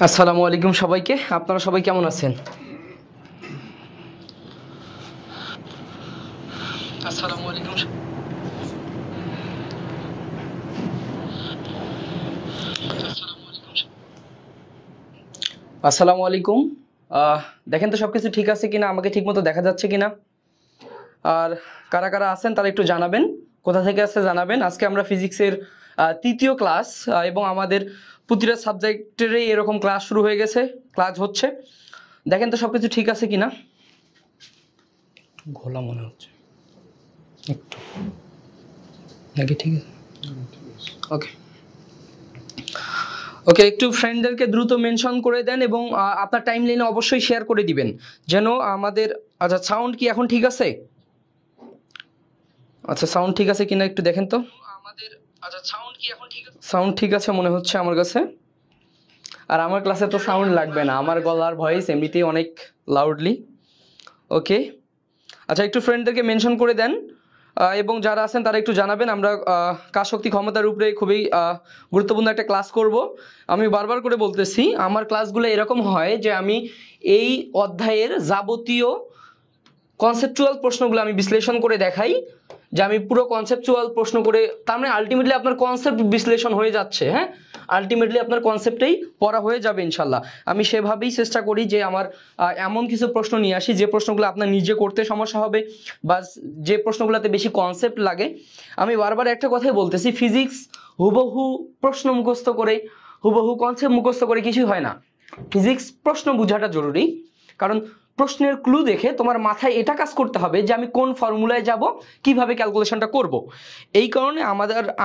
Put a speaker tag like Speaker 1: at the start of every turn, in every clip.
Speaker 1: আসসালামু আলাইকুম সবাইকে। আপনারা সবাই কেমন আছেন? আসসালামু আলাইকুম। আসসালামু আলাইকুম। দেখেন তো সবকিছু ঠিক আছে কিনা, আমাকে ঠিকমতো দেখা যাচ্ছে কিনা, আর কারা কারা আছেন তারা একটু জানাবেন, কোথা থেকে আছে জানাবেন। আজকে আমরা ফিজিক্সের তৃতীয় ক্লাস এবং আমাদের প্রতিটা সাবজেক্টেরই এরকম ক্লাস শুরু হয়ে গেছে, ক্লাস হচ্ছে। দেখেন তো সবকিছু ঠিক আছে কিনা। ঘোলা মনে হচ্ছে একটু, নাকি ঠিক আছে? ওকে ওকে, একটু ফ্রেন্ডদেরকে দ্রুত মেনশন করে দেন এবং আপনার টাইম লাইনে অবশ্যই শেয়ার করে দিবেন যেন আমাদের। আচ্ছা, সাউন্ড কি এখন ঠিক আছে? আচ্ছা, সাউন্ড ঠিক আছে কিনা একটু দেখেন তো আমাদের। আচ্ছা, সাউন্ড কি এখন ঠিক আছে? সাউন্ড ঠিক আছে মনে হচ্ছে আমার কাছে। আর আমার ক্লাসে তো সাউন্ড লাগবে না, আমার গলার ভয়েস এমনিতেই অনেক লাউডলি। ওকে, আচ্ছা একটু ফ্রেন্ডদেরকে মেনশন করে দেন এবং যারা আছেন তারা একটু জানাবেন। আমরা কাজ শক্তি ক্ষমতার উপরে খুবই গুরুত্বপূর্ণ একটা ক্লাস করব। আমি বারবার করে বলতেছি, আমার ক্লাসগুলো এরকম হয় যে আমি এই অধ্যায়ের যাবতীয় কনসেপচুয়াল প্রশ্নগুলো আমি বিশ্লেষণ করে দেখাই, যে আমি পুরো কনসেপচুয়াল প্রশ্ন করে, তার মানে আলটিমেটলি আপনার কনসেপ্ট বিশ্লেষণ হয়ে যাচ্ছে। হ্যাঁ, আলটিমেটলি আপনার কনসেপ্টেই পড়া হয়ে যাবে ইনশাল্লাহ। আমি সেভাবেই চেষ্টা করি যে আমার এমন কিছু প্রশ্ন নিয়ে আসি যে প্রশ্নগুলো আপনার নিজে করতে সমস্যা হবে বা যে প্রশ্নগুলোতে বেশি কনসেপ্ট লাগে। আমি বারবার একটা কথাই বলতেছি, ফিজিক্স হুবহু প্রশ্ন মুখস্থ করে, হুবহু কনসেপ্ট মুখস্থ করে কিছুই হয় না। ফিজিক্স প্রশ্ন বোঝাটা জরুরি, কারণ প্রশ্নের ক্লু দেখে তোমার মাথায় এটা কাজ করতে হবে যে আমি কোন ফর্মুলায় যাব, কিভাবে ক্যালকুলেশনটা করব। এই কারণে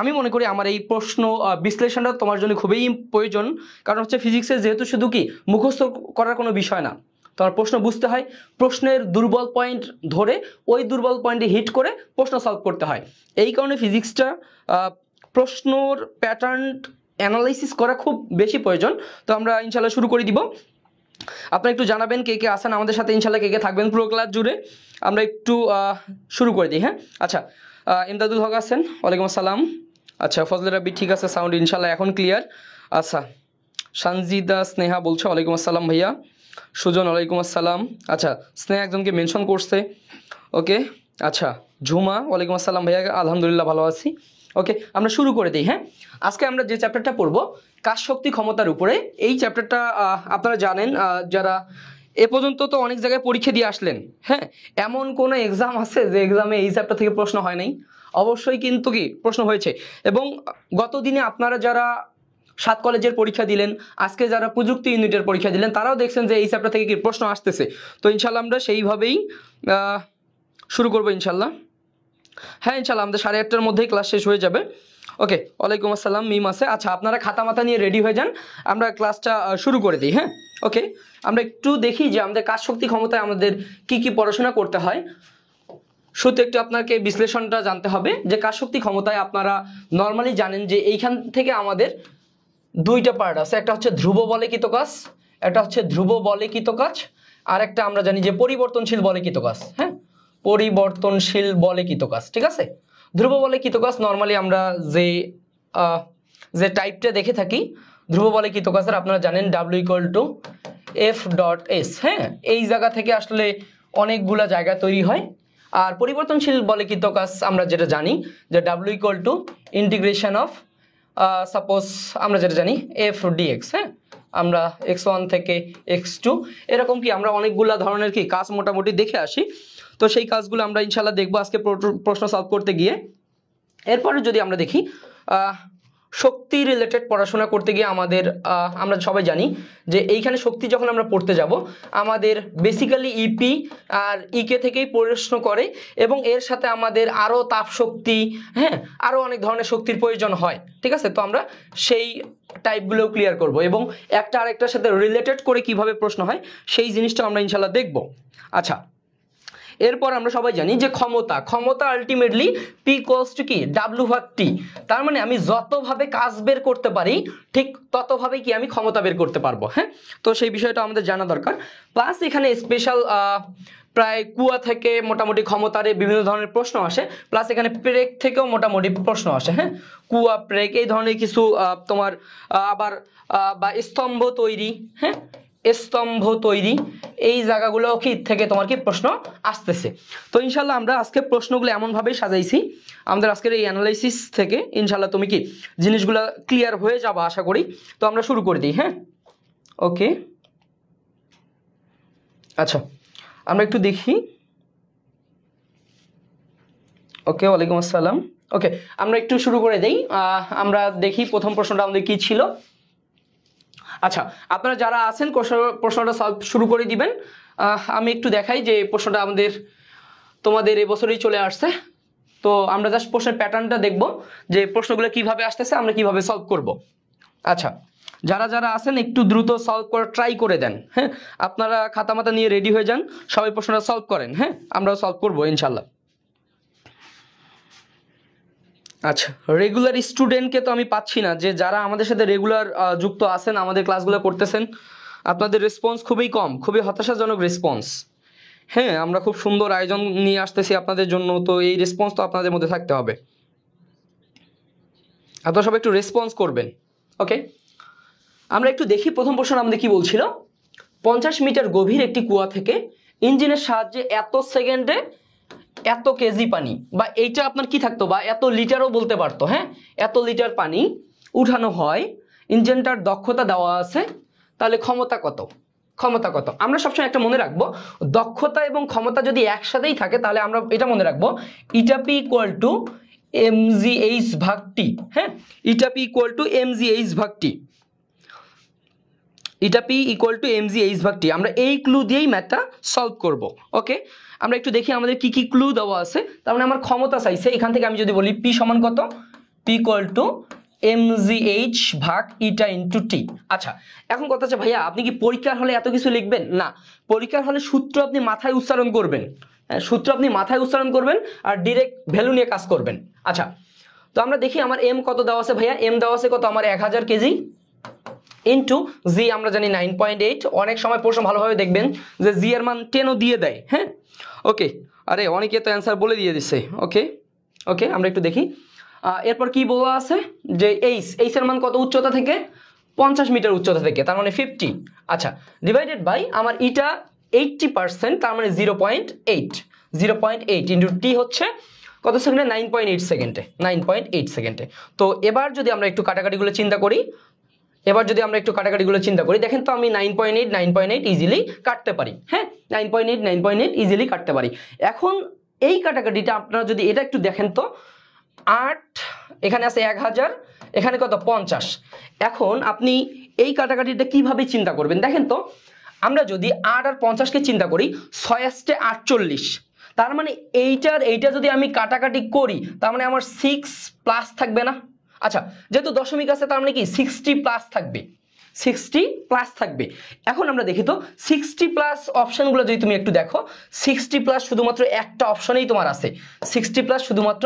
Speaker 1: আমি মনে করি আমার এই প্রশ্ন বিশ্লেষণটা তোমার জন্য খুবই প্রয়োজন। কারণ হচ্ছে ফিজিক্সের যেহেতু শুধু কি মুখস্থ করার কোনো বিষয় না, তোমার প্রশ্ন বুঝতে হয়, প্রশ্নের দুর্বল পয়েন্ট ধরে ওই দুর্বল পয়েন্টে হিট করে প্রশ্ন সলভ করতে হয়। এই কারণে ফিজিক্সটা প্রশ্নর প্যাটার্ন অ্যানালাইসিস করা খুব বেশি প্রয়োজন। তো আমরা ইনশাল্লাহ শুরু করে দিব। আপনারা একটু জানাবেন কে কে আসেন আমাদের সাথে, ইনশাল্লাহ কে কে থাকবেন পুরো ক্লাস জুড়ে। আমরা একটু শুরু করে দিই। হ্যাঁ, আচ্ছা, ইমদাদুল হক আছেন, ওয়ালাইকুম আসসালাম। আচ্ছা, ফজলে রাব্বি ঠিক আছে, সাউন্ড ইনশাল্লাহ এখন ক্লিয়ার। আচ্ছা, সানজিদা স্নেহা বলছে ওয়ালাইকুম আসসালাম ভাইয়া। সুজন ওয়ালাইকুম আসসালাম। আচ্ছা, স্নেহা একজনকে মেনশন করছে। ওকে, আচ্ছা, ঝুমা ওয়ালাইকুম আসসালাম ভাইয়া, আলহামদুলিল্লাহ ভালো আছি। ওকে, আমরা শুরু করে দিই। হ্যাঁ, আজকে আমরা যে চ্যাপ্টারটা পড়বো কাজ শক্তি ক্ষমতার উপরে, এই চ্যাপ্টারটা আপনারা জানেন, যারা এ পর্যন্ত তো অনেক জায়গায় পরীক্ষা দিয়ে আসলেন। হ্যাঁ, এমন কোনো এক্সাম আছে যে এক্সামে এই চ্যাপ্টার থেকে প্রশ্ন হয় নাই? অবশ্যই কিন্তু কি প্রশ্ন হয়েছে। এবং গত দিনে আপনারা যারা 7 কলেজের পরীক্ষা দিলেন, আজকে যারা প্রযুক্তি ইউনিটের পরীক্ষা দিলেন, তারাও দেখছেন যে এই চ্যাপ্টার থেকে কি প্রশ্ন আসতেছে। তো ইনশাল্লাহ আমরা সেইভাবেই শুরু করবো ইনশাল্লাহ। হ্যাঁ, ইনশাল্লাহ আমাদের 8:30টার মধ্যেই ক্লাস শেষ হয়ে যাবে। ওকে, ওয়ালাইকুম আসসালাম মিম আছে। আচ্ছা, আপনারা খাতা মাথা নিয়ে রেডি হয়ে যান, আমরা ক্লাসটা শুরু করে দিই। হ্যাঁ, ওকে, আমরা একটু দেখি যে আমাদের কাজ শক্তি ক্ষমতায় আমাদের কি কি পড়াশোনা করতে হয়। শুধু একটু আপনাকে বিশ্লেষণটা জানতে হবে যে কাজ শক্তি ক্ষমতায় আপনারা নর্মালি জানেন যে এইখান থেকে আমাদের দুইটা পার্ট আছে, একটা হচ্ছে ধ্রুব বলেকিত কাজ, একটা হচ্ছে ধ্রুব বলেকিত কাজ, আর একটা আমরা জানি যে পরিবর্তনশীল বলেকিত কাজ। হ্যাঁ, পরিবর্তনশীল বলেকিত কাজ, ঠিক আছে। ধ্রুব বলেকিত কাজ নর্মালি আমরা যে টাইপটা দেখে থাকি ধ্রুব বলেকিত কাজের, আপনারা জানেন W = এফ ডট এস। হ্যাঁ, এই জায়গা থেকে আসলে অনেকগুলা জায়গা তৈরি হয়। আর পরিবর্তনশীল বলে কিন্তু কাজ আমরা যেটা জানি যে W equal two integration of suppose আমরা যেটা জানি এফ ডিএক্স। হ্যাঁ, আমরা x1 থেকে x2 এরকম কি আমরা অনেকগুলা ধরনের কি কাজ মোটামুটি দেখে আসি। তো সেই কাজগুলো আমরা ইনশাল্লাহ দেখবো আজকে প্রশ্ন সলভ করতে গিয়ে। এরপরে যদি আমরা দেখি শক্তি রিলেটেড পড়াশোনা করতে গিয়ে আমাদের আমরা সবাই জানি যে এইখানে শক্তি যখন আমরা পড়তে যাব আমাদের বেসিক্যালি ইপি আর ইকে থেকেই প্রশ্ন করে এবং এর সাথে আমাদের আরও তাপ শক্তি, হ্যাঁ, আরও অনেক ধরনের শক্তির প্রয়োজন হয়। ঠিক আছে, তো আমরা সেই টাইপগুলো ক্লিয়ার করব এবং একটা আরেকটার সাথে রিলেটেড করে কিভাবে প্রশ্ন হয় সেই জিনিসটা আমরা ইনশাল্লাহ দেখব। আচ্ছা, এরপর আমরা সবাই জানি যে ক্ষমতা আলটিমেটলি পি ইকুয়ালস টু কি ডাব্লিউ ভাগ টি। তার মানে আমি যতভাবে কাজ বের করতে পারি ঠিক ততভাবে কি আমি ক্ষমতা বের করতে পারবো। হ্যাঁ, তো সেই বিষয়টা আমাদের জানা দরকার। প্লাস এখানে স্পেশাল প্রায় কুয়া থেকে মোটামুটি ক্ষমতার বিভিন্ন ধরনের প্রশ্ন আসে, প্লাস এখানে প্রেক থেকেও মোটামুটি প্রশ্ন আসে। হ্যাঁ, কুয়া প্রেক এই ধরনের কিছু তোমার আবার বা স্তম্ভ তৈরি, হ্যাঁ, স্তম্ভ তৈরি এই জায়গাগুলো কি থেকে তোমার কি প্রশ্ন আসতেছে। তো ইনশাল্লাহ আমরা আজকে প্রশ্নগুলো এমনভাবেই সাজাইছি আমাদের আজকের এই অ্যানালাইসিস থেকে ইনশাল্লাহ তুমি কি জিনিসগুলো ক্লিয়ার হয়ে যাবে আশা করি। তো আমরা শুরু করে দিই। হ্যাঁ, ওকে, আচ্ছা আমরা একটু দেখি। ওকে, ওয়ালাইকুম আসসালাম। ওকে, আমরা একটু শুরু করে দেই। আমরা দেখি প্রথম প্রশ্নটা আমাদের কি ছিল। আচ্ছা, আপনারা যারা আছেন প্রশ্নটা সলভ শুরু করে দিবেন। আমি একটু দেখাই যে প্রশ্নটা আমাদের তোমাদের এবছরই চলে আসছে। তো আমরা জাস্ট প্রশ্নের প্যাটার্নটা দেখব যে প্রশ্নগুলো কিভাবে আসতেছে, আমরা কিভাবে সলভ করব। আচ্ছা, যারা যারা আছেন একটু দ্রুত সলভ করার ট্রাই করে দেন। হ্যাঁ, আপনারা খাতা মাতা নিয়ে রেডি হয়ে যান, সবাই প্রশ্নটা সলভ করেন। হ্যাঁ, আমরাও সলভ করবো ইনশাল্লাহ। আচ্ছা, রেগুলার স্টুডেন্টকে তো আমি পাচ্ছি না, যে যারা আমাদের সাথে রেগুলার যুক্ত আছেন আমাদের ক্লাসগুলো করতেছেন আপনাদের রেসপন্স খুবই কম, খুবই হতাশাজনক রেসপন্স। হ্যাঁ, আমরা খুব সুন্দর আয়োজন নিয়ে আসতেছি আপনাদের জন্য, তো এই রেসপন্স তো আপনাদের মধ্যে থাকতে হবে। আপনারা সবাই একটু রেসপন্স করবেন। ওকে, আমরা একটু দেখি প্রথম প্রশ্ন আমাদের কি বলছিল। 50 মিটার গভীর একটি কুয়া থেকে ইঞ্জিনের সাহায্যে এত সেকেন্ডে এত কেজি পানি, বা এইটা আপনার কি থাকতো, বা এত লিটারও বলতে পারতো। হ্যাঁ, এত লিটার পানি উঠানো হয়, ইঞ্জিনটার দক্ষতা দেওয়া আছে, তাহলে ক্ষমতা কত? ক্ষমতা কত? আমরা সবসময় একটা মনে রাখবো, দক্ষতা এবং ক্ষমতা যদি একসাথেই থাকে তাহলে আমরা এটা মনে রাখবো eta P equal to mgh ভাগ টি। হ্যাঁ, eta P equal to mgh ভাগ T, eta P equal to mgh ভাগ টি। আমরা এই ক্লু দিয়েই ম্যাথটা সলভ করব। ওকে, আমরা একটু দেখি আমাদের কি কি ক্লু দেওয়া আছে। তার মানে আমার ক্ষমতা চাইছে, এখান থেকে আমি যদি বলি পি সমান কত, পি ইকুয়াল টু mgh ভাগ ইটা ইন্টু টি। আচ্ছা, এখন কথা হচ্ছে ভাইয়া আপনি কি পরীক্ষার হলে এত কিছু লিখবেন? না, পরীক্ষার হলে সূত্র আপনি মাথায় উচ্চারণ করবেন। সূত্র আপনি মাথায় উচ্চারণ করবেন আর ডিরেক্ট ভ্যালু নিয়ে কাজ করবেন। আচ্ছা, তো আমরা দেখি আমার এম কত দেওয়া আছে ভাইয়া। এম দেওয়া আছে কত আমার 1000 কেজি ইন্টু জি আমরা জানি 9.8। অনেক সময় প্রশ্ন ভালোভাবে দেখবেন যে জি এর মান 10ও দিয়ে দেয়। হ্যাঁ, ওকে, আরে অনেকে তো অ্যান্সার বলে দিয়ে দিচ্ছে। ওকে ওকে, আমরা একটু দেখি এরপর কি বলা আছে যে এইচ এর মান কত উচ্চতা থেকে, 50 মিটার উচ্চতা থেকে, তার মানে 50। আচ্ছা, ডিভাইডেড বাই আমার ইটা 80%, তার মানে 0.8 ইন্টু টি হচ্ছে কত সেকেন্ডে, 9.8 সেকেন্ডে, 9.8 সেকেন্ডে। তো এবার যদি আমরা একটু কাটাকাটিগুলো চিন্তা করি, দেখেন তো আমি 9.8 ইজিলি কাটতে পারি। হ্যাঁ, 9.8 ইজিলি কাটতে পারি। এখন এই কাটাকাটিটা আপনারা যদি এটা একটু দেখেন তো, 8 এখানে আছে 1000, এখানে কত 50। এখন আপনি এই কাটাকাটিটা কিভাবে চিন্তা করবেন দেখেন তো, আমরা যদি 8 আর 50কে চিন্তা করি, 6 আসছে 48, তার মানে এইটা যদি আমি কাটাকাটি করি তার মানে আমার 6 প্লাস থাকবে না? আচ্ছা, যেহেতু দশমিক আছে তার মানে কি 60 প্লাস থাকবে, 60 প্লাস থাকবে। এখন আমরা দেখি তো 60 প্লাস অপশনগুলো যদি তুমি একটু দেখো, 60 প্লাস শুধুমাত্র একটা অপশনেই তোমার আছে, 60 প্লাস শুধুমাত্র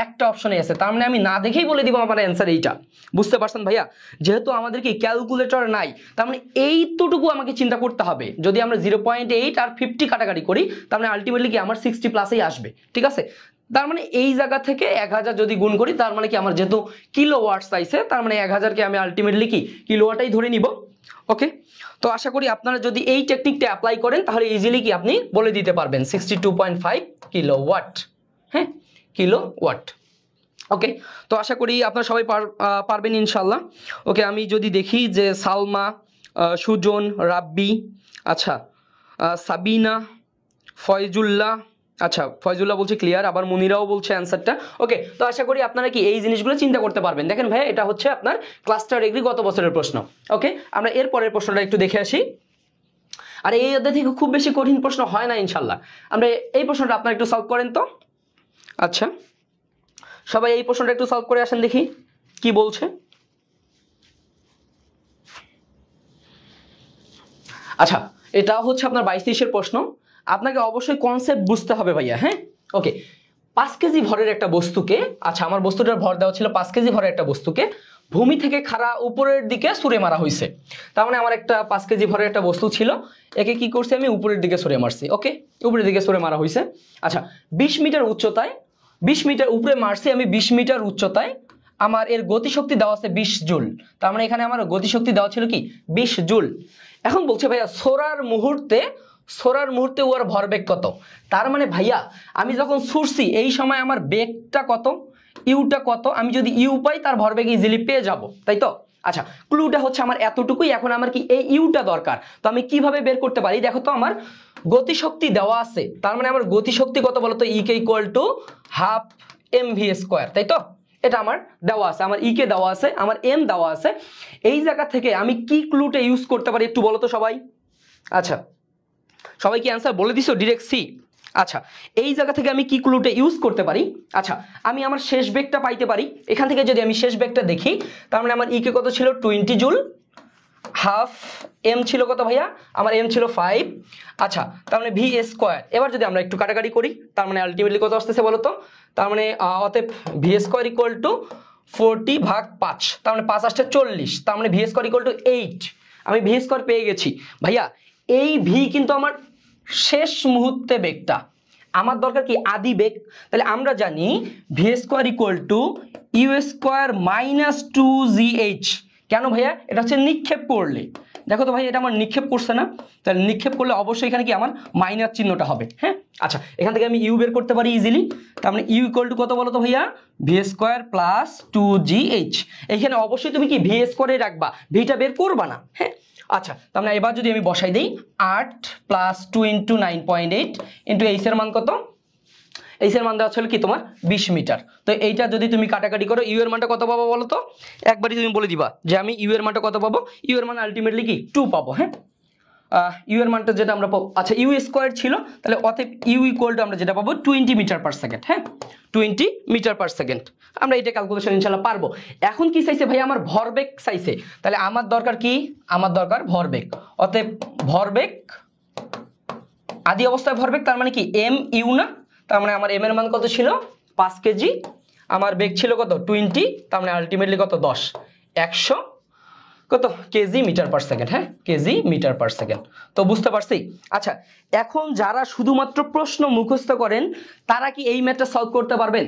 Speaker 1: একটা অপশনেই আছে। তার মানে আমি না দেখেই বলে দিব আমার অ্যান্সার এইটা। বুঝতে পারছেন ভাইয়া? যেহেতু আমাদের কি ক্যালকুলেটর নাই, তার মানে এইটুকু আমাকে চিন্তা করতে হবে। যদি আমরা 0.8 আর 50 কাটাকাটি করি তার মানে আলটিমেটলি কি আমার 60 প্লাসেই আসবে। ঠিক আছে, তার মানে এই জায়গা থেকে 1000 যদি গুণ করি, তার মানে কি আমার যেহেতু কিলোওয়াট চাইছে, তার মানে 1000কে আমি আলটিমেটলি কি কিলোওয়াটাই ধরে নিব। ওকে, তো আশা করি আপনারা যদি এই টেকনিকটা অ্যাপ্লাই করেন তাহলে ইজিলি কি আপনি বলে দিতে পারবেন 62.5 কিলোওয়াট। হ্যাঁ, কিলোওয়াট। ওকে, তো আশা করি আপনারা সবাই পারবেন ইনশাল্লাহ। ওকে, আমি যদি দেখি যে সালমা, সুজন, রাব্বি, আচ্ছা সাবিনা, ফয়জুল্লাহ, আচ্ছা ফয়জুল্লাহ বলছে ক্লিয়ার, আবার মুনিরাও বলছে অ্যান্সারটা। ওকে, তো আশা করি আপনারা কি এই জিনিসগুলো চিন্তা করতে পারবেন। দেখেন ভাই, এটা হচ্ছে আপনার ক্লাস্টার এগ্রি গত বছরের প্রশ্ন। ওকে, আমরা এর পরের প্রশ্নটা একটু দেখে আসি। আর এই অধ্যায় থেকে খুব বেশি কঠিন প্রশ্ন হয় না ইনশাল্লাহ। আমরা এই প্রশ্নটা আপনারা একটু সলভ করেন তো। আচ্ছা, সবাই এই প্রশ্নটা একটু সলভ করে আসেন দেখি কি বলছে। আচ্ছা, এটা হচ্ছে আপনার 22-23-এর প্রশ্ন। আপনাকে অবশ্যই কনসেপ্ট বুঝতে হবে ভাইয়া। হ্যাঁ, ওকে, 5 কেজি ভরের একটা বস্তুকে, আচ্ছা আমার বস্তুটার ভর দেওয়া ছিল 5 কেজি ভরের একটা বস্তুকে ভূমি থেকে খাড়া উপরের দিকে ছুঁড়ে মারা হয়েছে। তার মানে আমার একটা 5 কেজি ভরের একটা বস্তু ছিল, একে কি করছি আমি উপরের দিকে ছুঁড়ে মারছি। ওকে, উপরের দিকে ছুঁড়ে মারা হয়েছে। আচ্ছা, 20 মিটার উচ্চতায়, 20 মিটার উপরে মারছি আমি, 20 মিটার উচ্চতায় আমার এর গতিশক্তি দেওয়া আছে 20 জুল। তার মানে এখানে আমার গতিশক্তি দেওয়া ছিল কি 20 জুল। এখন বলছে ভাইয়া ছোড়ার মুহূর্তে ওর ভরবেগ কত। তার মানে ভাইয়া আমি যখন ছুটছি এই সময় আমার বেগটা কত, ইউটা কত, আমি যদি ইউ পাই তার ভরবেগ ইজিলি পেয়ে যাব, তাই তো। আচ্ছা, ক্লুটা হচ্ছে আমার এতটুকুই। এখন আমার কি এই ইউটা দরকার, তো আমি কিভাবে বের করতে পারি। দেখো তো, আমার গতিশক্তি দেওয়া আছে, তার মানে আমার গতিশক্তি কত বলতো, EK equal to half mv square, তাই তো। এটা আমার দেওয়া আছে, আমার ইকে দেওয়া আছে, আমার এম দেওয়া আছে। এই জায়গা থেকে আমি কি ক্লুটা ইউজ করতে পারি একটু বলো তো সবাই। আচ্ছা, সবাই কি অ্যান্সার বলে দিছো ডিরেক্ট সি। আচ্ছা, এই জায়গা থেকে আমি কি ক্লুটা ইউজ করতে পারি। আচ্ছা, আমি আমার শেষ বেগটা পাইতে পারি। এখান থেকে যদি আমি শেষ বেগটা দেখি, তার মানে আমার ইকে কত ছিল 20 জুল, হাফ এম ছিল কত ভাইয়া, আমার এম ছিল 5। আচ্ছা, তার মানে ভি স্কোয়ার। এবার যদি আমরা একটু কাটাকাটি করি, তার মানে আলটিমেটলি কত আসতেছে বলো তো। তার মানে অতএব ভি স্কোয়ার ইকুয়াল টু 40/5, তার মানে 5 আসছে 40, তার মানে ভি স্কোয়ার ইকুয়াল টু 8। আমি ভি স্কোয়ার পেয়ে গেছি ভাইয়া। এই ভি কিন্তু আমার শেষ মুহূর্তে বেগটা, আমার দরকার কি আদি বেগ। তাহলে আমরা জানি V square equal to U square minus 2gh। কেন ভাইয়া, এটা হচ্ছে নিক্ষেপ করলে। দেখো তো ভাই, এটা আমার নিক্ষেপ করছে না, তাহলে নিক্ষেপ করলে অবশ্যই এখানে কি আমার মাইনাস চিহ্নটা হবে। হ্যাঁ, আচ্ছা, এখান থেকে আমি ইউ বের করতে পারি ইজিলি। তার মানে ইউ ইকুয়াল টু কত বলো তো ভাইয়া, ভি স্কোয়ার প্লাস 2gh। এইখানে অবশ্যই তুমি কি ভি স্কোয়ারে রাখবা, ভিটা বের করবা না। হ্যাঁ, আচ্ছা, তার মানে এবার যদি আমি বসাই দিই 8 প্লাস 2 ইন্টু 9.8 ইন্টু এইচ এর মান কত, এইচ এর মান দেওয়া ছিল কি তোমার 20 মিটার। তো এইটা যদি তুমি কাটাকাটি করো, ইউ এর মানটা কত পাবো বলো তো, একবারই তুমি বলে দিবা যে আমি ইউ এর মানটা কত পাবো। ইউ এর মান আলটিমেটলি কি 2 পাবো। হ্যাঁ, ইউ এর মানটা যেটা আমরা পাবো, আচ্ছা ইউ স্কোয়ার ছিল, তাহলে অতএব ইউ ইকুয়াল টু আমরা যেটা পাবো 20 মিটার পার সেকেন্ড। হ্যাঁ, 20 মিটার পার সেকেন্ড। আমরা এটা ক্যালকুলেশন ইনশাল্লাহ পারবো। এখন কি চাইছে ভাই, আমার ভরবেগ চাইছে। তাহলে আমার দরকার কি, আমার দরকার ভরবেগ। অতএব ভরবেগ, আদি অবস্থায় ভরবেগ, তার মানে কি এম ইউ না। তার মানে আমার এম এর মান কত ছিল 5 কেজি, আমার বেগ ছিল কত 20, তার মানে আলটিমেটলি কত 10, 100 কত কেজি মিটার পার সেকেন্ড। হ্যাঁ, কেজি মিটার পার সেকেন্ড। তো বুঝতে পারছি। আচ্ছা, এখন যারা শুধুমাত্র প্রশ্ন মুখস্থ করেন তারা কি এই ম্যাথটা সলভ করতে পারবেন।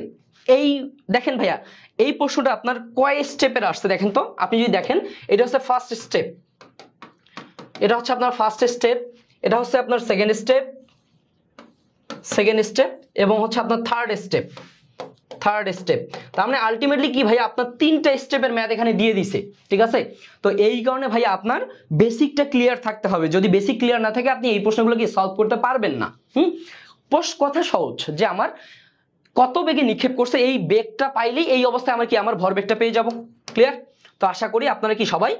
Speaker 1: এই দেখেন ভাইয়া, এই প্রশ্নটা আপনার কয় স্টেপের আসছে দেখেন তো। আপনি যদি দেখেন, এটা হচ্ছে ফার্স্ট স্টেপ, এটা হচ্ছে আপনার ফার্স্ট স্টেপ, এটা হচ্ছে আপনার সেকেন্ড স্টেপ এবং হচ্ছে আপনার থার্ড স্টেপ। তার মানে আলটিমেটলি কি ভাই, আপনার 3টা স্টেপের ম্যাথ এখানে দিয়ে দিছে, ঠিক আছে। তো এই কারণে ভাই আপনার বেসিকটা ক্লিয়ার থাকতে হবে। যদি বেসিক ক্লিয়ার না থাকে আপনি এই প্রশ্নগুলো কি সলভ করতে পারবেন না। কথা সহজ, যে আমার কত বেগে নিক্ষেপ করছে, এই বেগটা পাইলেই এই অবস্থায় আমার কি আমার ভরবেগটা পেয়ে যাব। ক্লিয়ার। তো আশা করি আপনারা কি সবাই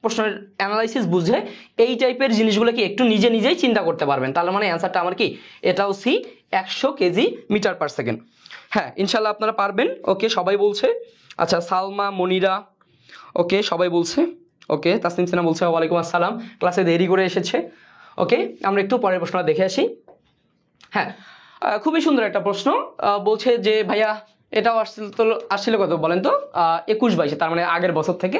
Speaker 1: প্রশ্নের অ্যানালাইসিস বুঝে এই টাইপের জিনিসগুলো কি একটু নিজেই চিন্তা করতে পারবেন। তাহলে মানে অ্যান্সারটা আমার কি, এটাও C, 100 KG metre per second. হ্যাঁ, ইনশাল্লাহ আপনারা পারবেন। ওকে, সবাই বলছে। আচ্ছা, সালমা, মনিরা, ওকে সবাই বলছে। ওকে, তাসনিম সিনহা বলছে ওয়ালাইকুম আসসালাম, ক্লাসে দেরি করে এসেছে। ওকে, আমরা একটু পরের প্রশ্নটা দেখে আসি। হ্যাঁ, খুবই সুন্দর একটা প্রশ্ন। বলছে যে ভাইয়া এটাও আসছিল কত বলেন তো, 21-22, তার মানে আগের বছর থেকে।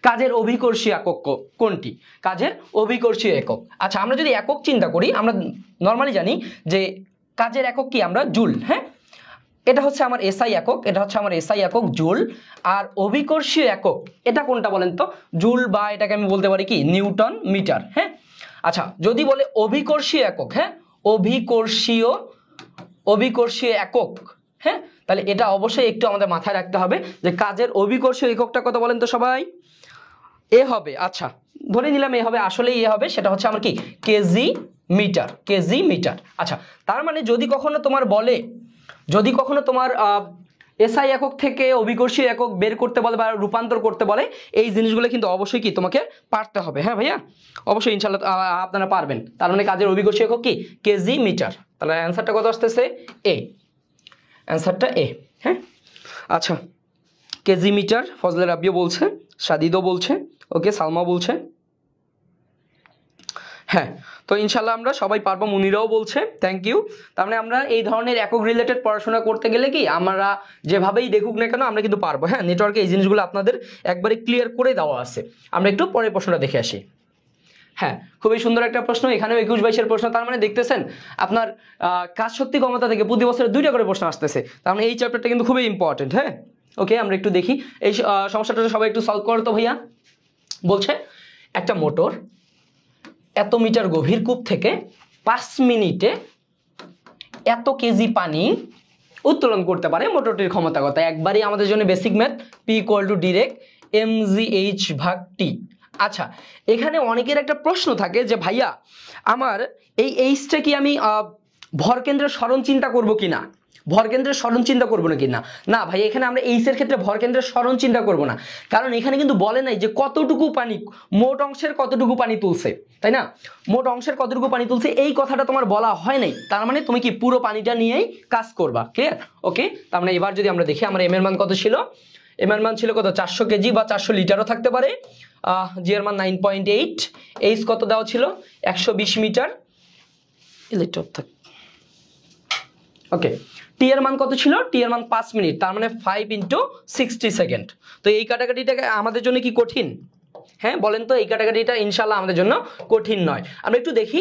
Speaker 1: কাজের অভিকর্ষী একক কোনটি, কাজের অভিকর্ষী একক। আচ্ছা, আমরা যদি একক চিন্তা করি, আমরা নর্মালি জানি যে কাজের একক কি, আমরা জুল। হ্যাঁ, এটা হচ্ছে আমার এসআই একক, এটা হচ্ছে আমার এসআই একক জুল। আর অভিকর্ষীয় একক এটা কোনটা বলেন তো? জুল, বা এটাকে আমি বলতে পারি কি নিউটন মিটার। হ্যাঁ, আচ্ছা যদি বলে অভিকর্ষীয় একক, হ্যাঁ অভিকর্ষীয় একক, হ্যাঁ তাহলে এটা অবশ্যই একটু আমাদের মাথায় রাখতে হবে যে কাজের অভিকর্ষীয় এককটা কত বলেন তো সবাই? এ হবে। আচ্ছা ধরে নিলাম এ হবে, আসলেই এ হবে, সেটা হচ্ছে আমার কি কেজি মিটার। আচ্ছা তার মানে যদি কখনো তোমার বলে, যদি কখনো তোমার এসআই একক থেকে অভিকর্ষীয় একক বের করতে বলে বা রূপান্তর করতে বলে, এই জিনিসগুলো কিন্তু অবশ্যই কি তোমাকে পারতে হবে। হ্যাঁ ভাইয়া, অবশ্যই ইনশাল্লাহ আপনারা পারবেন। তার মানে কাজের অভিকর্ষীয় একক কি কেজি মিটার। তাহলে অ্যান্সারটা কত আসতেছে? এ, অ্যান্সারটা এ। হ্যাঁ আচ্ছা, কেজি মিটার ফজলে রাব্বিও বলছে, সাদিদও বলছে, ওকে সালমা বলছে। হ্যাঁ তো ইনশাল্লাহ আমরা সবাই পারবো, মুনিরাও বলছে, থ্যাংক ইউ। তার মানে আমরা এই ধরনের একক রিলেটেড পড়াশোনা করতে গেলে কি আমরা যেভাবেই দেখুক না কেন আমরা কিন্তু পারবো। হ্যাঁ, নেটওয়ার্কে এই জিনিসগুলো আপনাদের একবারে ক্লিয়ার করে দেওয়া আছে। আমরা একটু পরের প্রশ্নটা দেখে আসি। হ্যাঁ, খুবই সুন্দর একটা প্রশ্ন, এখানেও 21-22-এর প্রশ্ন। তার মানে দেখতেছেন আপনার কাজ শক্তি ক্ষমতা থেকে প্রতি বছরে 2টা করে প্রশ্ন আসতেছে। তার মানে এই চ্যাপ্টারটা কিন্তু খুবই ইম্পর্টেন্ট। হ্যাঁ ওকে, আমরা একটু দেখি এই সমস্যাটা সবাই একটু সলভ করো তো ভাইয়া। বলছে একটা মোটর এত মিটার গভীর কূপ থেকে 5 মিনিটে এত কেজি পানি উত্তোলন করতে পারে, মোটরটির ক্ষমতা কত? একবারই আমাদের জন্য basic math, P = direct mgh/t। আচ্ছা এখানে অনেকের একটা প্রশ্ন থাকে যে ভাইয়া আমার এই এইচটা কি আমি ভরকেন্দ্রের সরণ চিন্তা করব কিনা, ভরকেন্দ্রের সরণ চিন্তা করবো না কিনা? না ভাই, এখানে আমরা এইচের ক্ষেত্রে ভরকেন্দ্রের সরণ চিন্তা করব না, কারণ এখানে কিন্তু বলে নাই যে কতটুকু পানি, মোট অংশের কতটুকু পানি তুলছে, তাই না? মোট অংশের কতটুকু পানি তুলছে এই কথাটা তোমার বলা হয় নাই। তার মানে তুমি কি পুরো পানিটা নিয়েই কাজ করবা। ক্লিয়ার? ওকে, তার মানে এবার যদি আমরা দেখি আমার এম এর মান কত ছিল? এম এর মান ছিল কত? 400 কেজি বা 400 লিটারও থাকতে পারে। জি এর মান 9.8, এইচ কত দেওয়া ছিল? 120 মিটার। ওকে, টি এর মান কত ছিল? টি এর মান 5 মিনিট, তার মানে 5 × 60 সেকেন্ড। তো এই কাটাকাটিটাকে আমাদের জন্য কি কঠিন? হ্যাঁ বলেন তো, এই কাটাকাটিটা ইনশাল্লাহ আমাদের জন্য কঠিন নয়। আমরা একটু দেখি,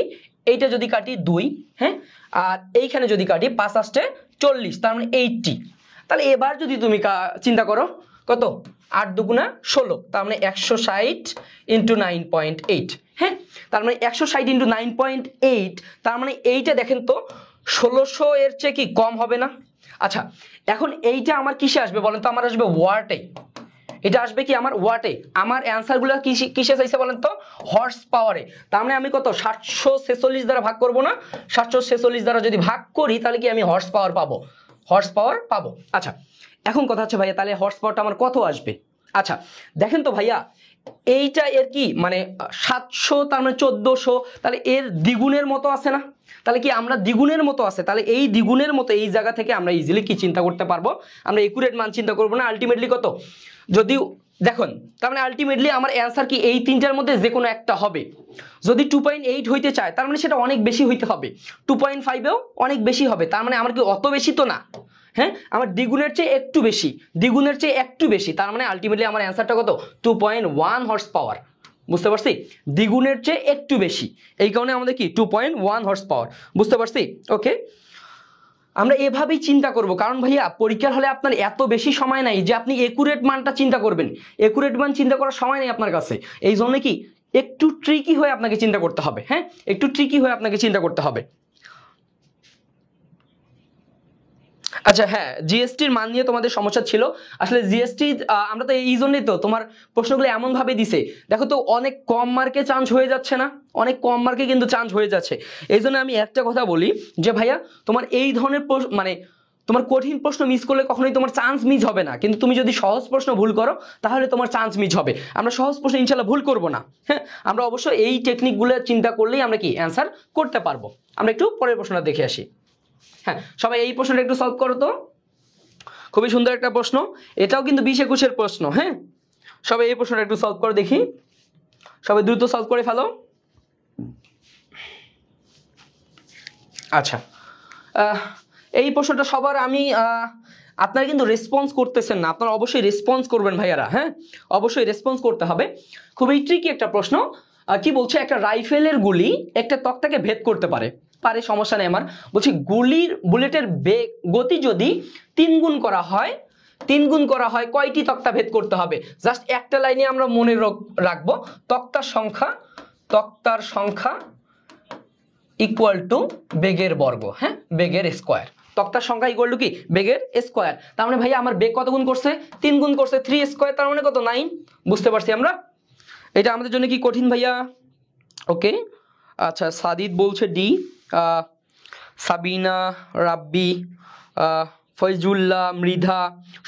Speaker 1: এইটা যদি কাটি 2, হ্যাঁ আর এইখানে যদি কাটি 5 আসছে 40, তার মানে 80। তাহলে এবার যদি তুমি চিন্তা করো কত? 8 দুগুণা 16, তার মানে 160 × 9.8। হ্যাঁ, তার মানে 160 × 9.8, তার মানে এইটা দেখেন তো 1600 এর চেয়ে কি কম হবে না? আচ্ছা এখন এইটা আমার কিসে আসবে বলেন তো? আমার আসবে ওয়াটে। এটা আসবে কি আমার ওয়াটে। আমার অ্যান্সারগুলো কিসে চাইছে বলেন তো? হর্স পাওয়ারে। তার মানে আমি কত? 746 দ্বারা ভাগ করব না? 746 দ্বারা যদি ভাগ করি তাহলে কি আমি হর্স পাওয়ার পাবো? হর্স পাওয়ার পাবো। আচ্ছা এখন কথা হচ্ছে ভাইয়া তাহলে হর্স পাওয়ারটা আমার কত আসবে? আচ্ছা দেখেন তো ভাইয়া, এইটা এর কি মানে 700, তার মানে 1400, তাহলে এর দ্বিগুণের মতো আছে না? তাহলে কি আমরা দ্বিগুণের মতো আছে, তাহলে এই দ্বিগুণের মতো এই জায়গা থেকে আমরা ইজিলি কি চিন্তা করতে পারবো? আমরা একুরেট মান চিন্তা করবো না, আলটিমেটলি কত? যদি দেখুন তার মানে আলটিমেটলি আমার অ্যান্সার কি এই তিনটার মধ্যে যে কোনো একটা হবে। যদি 2.8 হইতে চায় তার মানে সেটা অনেক বেশি হইতে হবে, 2.5এও অনেক বেশি হবে, তার মানে আমার কি অত বেশি তো না। হ্যাঁ, আমার দ্বিগুণের চেয়ে একটু বেশি, দ্বিগুণের চেয়ে একটু বেশি, তার মানে আলটিমেটলি আমার অ্যান্সারটা কত? 2.1 হর্স পাওয়ার। বুঝতে পারছি? দ্বিগুণের চেয়ে একটু বেশি, এই কারণে আমাদের কি 2.1 হর্স পাওয়ার। বুঝতে পারছি? ওকে, আমরা এভাবেই চিন্তা করব, কারণ ভাইয়া পরীক্ষার হলে আপনার এত বেশি সময় নাই যে আপনি একুরেট মানটা চিন্তা করবেন। একুরেট মান চিন্তা করার সময় নেই আপনার কাছে, এই জন্য কি একটু ট্রিকি হয়ে আপনাকে চিন্তা করতে হবে। হ্যাঁ, একটু ট্রিকি হয়ে আপনাকে চিন্তা করতে হবে। আচ্ছা হ্যাঁ, জিএসটির মান নিয়ে তোমাদের সমস্যা ছিল। আসলে জিএসটি আমরা তো এই জন্যই তো তোমার প্রশ্নগুলো এমন ভাবে দিছে, দেখো তো অনেক কম মার্কে চান্স হয়ে যাচ্ছে না? অনেক কম মার্কে কিন্তু চান্স হয়ে যাচ্ছে। এই জন্য আমি একটা কথা বলি যে ভাইয়া তোমার এই ধরনের মানে তোমার কঠিন প্রশ্ন মিস করলে কখনোই তোমার চান্স মিস হবে না, কিন্তু তুমি যদি সহজ প্রশ্ন ভুল করো তাহলে তোমার চান্স মিস হবে। আমরা সহজ প্রশ্ন ইনশাল্লাহ ভুল করব না। হ্যাঁ, আমরা অবশ্যই এই টেকনিকগুলো চিন্তা করলেই আমরা কি অ্যান্সার করতে পারবো। আমরা একটু পরের প্রশ্নটা দেখে আসি। হ্যাঁ, সবাই এই প্রশ্নটা একটু সলভ করো তো। খুবই সুন্দর একটা প্রশ্ন, এটাও কিন্তু 20-21-এর প্রশ্ন। হ্যাঁ, সবাই এই প্রশ্নটা একটু সলভ করে দেখি, সবাই দ্রুত সলভ করে ফেলো। আচ্ছা এই প্রশ্নটা সবার আমি আপনারা কিন্তু রেসপন্স করতেছেন না, আপনারা অবশ্যই রেসপন্স করবেন ভাইয়ারা। হ্যাঁ, অবশ্যই রেসপন্স করতে হবে। খুবই ট্রিকি একটা প্রশ্ন। কি বলছে? একটা রাইফেলের গুলি একটা তক্তাকে ভেদ করতে পারে। পারে, সমস্যা নেই আমার। বলছি বুলেটের বেগ গতি যদি 3 গুণ করা হয়, 3 গুণ করা হয় কয়টি তক্তা ভেদ করতে হবে? জাস্ট একটা লাইনে আমরা মনে রাখবো তক্তার সংখ্যা ইকুয়াল টু বেগের বর্গ, হ্যাঁ, বেগের স্কোয়ার। তক্তার সংখ্যা ইকুয়াল টু কি? বেগের স্কোয়ার। তার মানে ভাইয়া আমার বেগ কত গুণ করছে? 3 গুণ করছে, 3 স্কোয়ার, তার মানে কত? 9। বুঝতে পারছি আমরা? এটা আমাদের জন্য কি কঠিন ভাইয়া? ওকে, আচ্ছা, সাদিদ বলছে ডি, সাবিনা, রাব্বি, ফয়জুল্লাহ, মৃধা,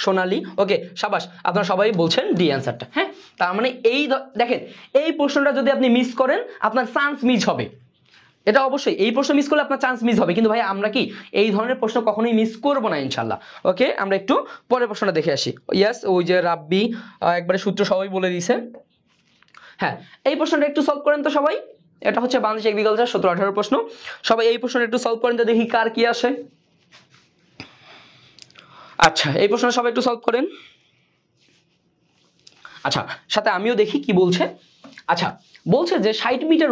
Speaker 1: সোনালী, ওকে, সাবাস, আপনারা সবাই বলছেন ডি অ্যান্সারটা। হ্যাঁ, তার মানে এই দেখেন, এই প্রশ্নটা যদি আপনি মিস করেন আপনার চান্স মিস হবে। এটা অবশ্যই, এই প্রশ্ন মিস করলে আপনার চান্স মিস হবে, কিন্তু ভাই আমরা কি এই ধরনের প্রশ্ন কখনোই মিস করবো না ইনশাল্লাহ। ওকে, আমরা একটু পরের প্রশ্নটা দেখে আসি। ইয়েস, ওই যে রাব্বি একবারে সূত্র সবাই বলে দিয়েছে। হ্যাঁ, এই প্রশ্নটা একটু সলভ করেন তো সবাই। এটা হচ্ছে বাংলাদেশ এগ্রিকালচার 17-18 প্রশ্ন। সবাই এই প্রশ্নটা একটু সলভ করেন তো দেখি কার কি আসে। আচ্ছা, এই প্রশ্নটা সবাই একটু সলভ করেন। আচ্ছা, সাথে আমিও দেখি কি বলছে। আচ্ছা, বলছে যে 60 মিটার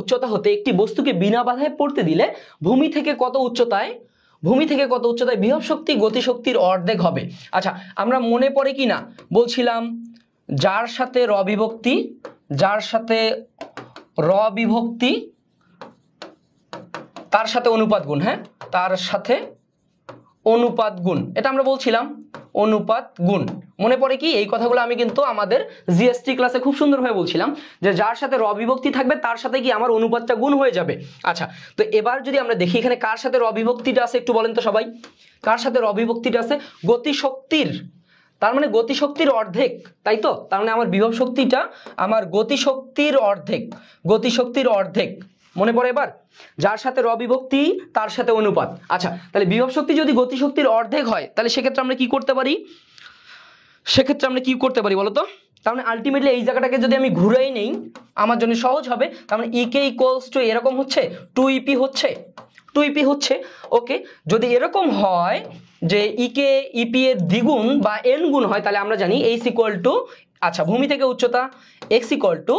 Speaker 1: উচ্চতা হতে একটি বস্তুকে বিনা বাধায় পড়তে দিলে ভূমি থেকে কত উচ্চতায় বিভব শক্তি গতিশক্তির অর্ধেক হবে। আচ্ছা, আমরা মনে পড়ে কি না বলছিলাম, যার সাথে র বিভক্তি তার সাথে অনুপাত গুণ, হ্যাঁ, তার সাথে অনুপাত গুণ, এটা আমরা বলছিলাম অনুপাত গুণ। মনে পড়ে কি? এই কথাগুলো আমি কিন্তু আমাদের জিএসটি ক্লাসে খুব সুন্দরভাবে বলছিলাম যে যার সাথে র বিভক্তি থাকবে তার সাথে কি আমার অনুপাতটা গুণ হয়ে যাবে। আচ্ছা, তো এবার যদি আমরা দেখি এখানে কার সাথে র বিভক্তিটা আছে একটু বলেন তো সবাই, কার সাথে র বিভক্তিটা আছে? গতিশক্তির, তার মানে গতিশক্তির অর্ধেক, তাই তো? তার মানে আমার বিভব শক্তিটা আমার গতিশক্তির অর্ধেক। মনে পড়ে এবার? যার সাথে র বিভক্তি তার সাথে অনুপাত। আচ্ছা, তাহলে বিভব শক্তি যদি গতিশক্তির অর্ধেক হয় তাহলে সেক্ষেত্রে আমরা কি করতে পারি বলতো? তার মানে আলটিমেটলি এই জায়গাটাকে যদি আমি ঘুরাই নেই আমার জন্য সহজ হবে। তার মানে ইকে ইকুয়ালস টু এরকম হচ্ছে 2EP হচ্ছে। ওকে, যদি এরকম হয় যে ইকে ইপি এর দ্বিগুণ বা এন গুণ হয় তাহলে আমরা জানি এইচ ইকুয়াল টু, আচ্ছা, ভূমি থেকে উচ্চতা x equal to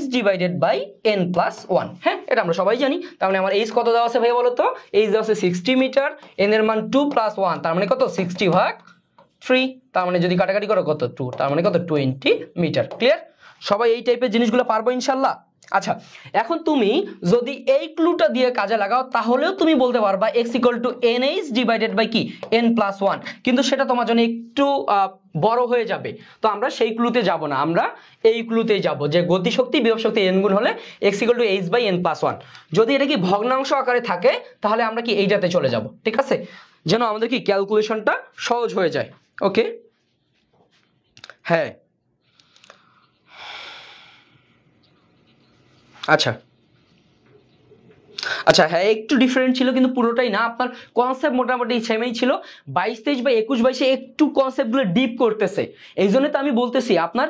Speaker 1: h divided by n plus 1। হ্যাঁ, এটা আমরা সবাই জানি। তার মানে আমার h কত দেওয়া আছে ভাই বলো তো? h দেওয়া আছে 60 মিটার, n এর মান 2 প্লাস 1, তার মানে কত? 60/3। তার মানে যদি কাটাকাটি করো কত? 2, তার মানে কত? 20 মিটার। ক্লিয়ার? সবাই এই টাইপের জিনিসগুলো পারবো ইনশাল্লাহ। আচ্ছা, এখন তুমি যদি এই ক্লুটা দিয়ে কাজে লাগাও তাহলেও তুমি বলতে পারবা x equal to nh divided by কি n প্লাস 1, কিন্তু সেটা তোমার জন্য একটু বড় হয়ে যাবে। তো আমরা সেই ক্লুতে যাব না, আমরা এই ক্লুতেই যাব যে গতিশক্তি বিভব শক্তি n গুণ হলে x equal to h by n plus 1। যদি এটা কি ভগ্নাংশ আকারে থাকে তাহলে আমরা কি এইটাতে চলে যাব, ঠিক আছে, যেন আমাদের কি ক্যালকুলেশনটা সহজ হয়ে যায়। ওকে, হ্যাঁ, আচ্ছা, হ্যাঁ, একটু ডিফারেন্ট ছিল কিন্তু পুরোটাই না, আপনার কনসেপ্ট মোটামুটি সেমই ছিল। 22-23 বা 21-22 একটু কনসেপ্টগুলো ডিপ করতেছে, এই জন্য তো আমি বলতেছি আপনার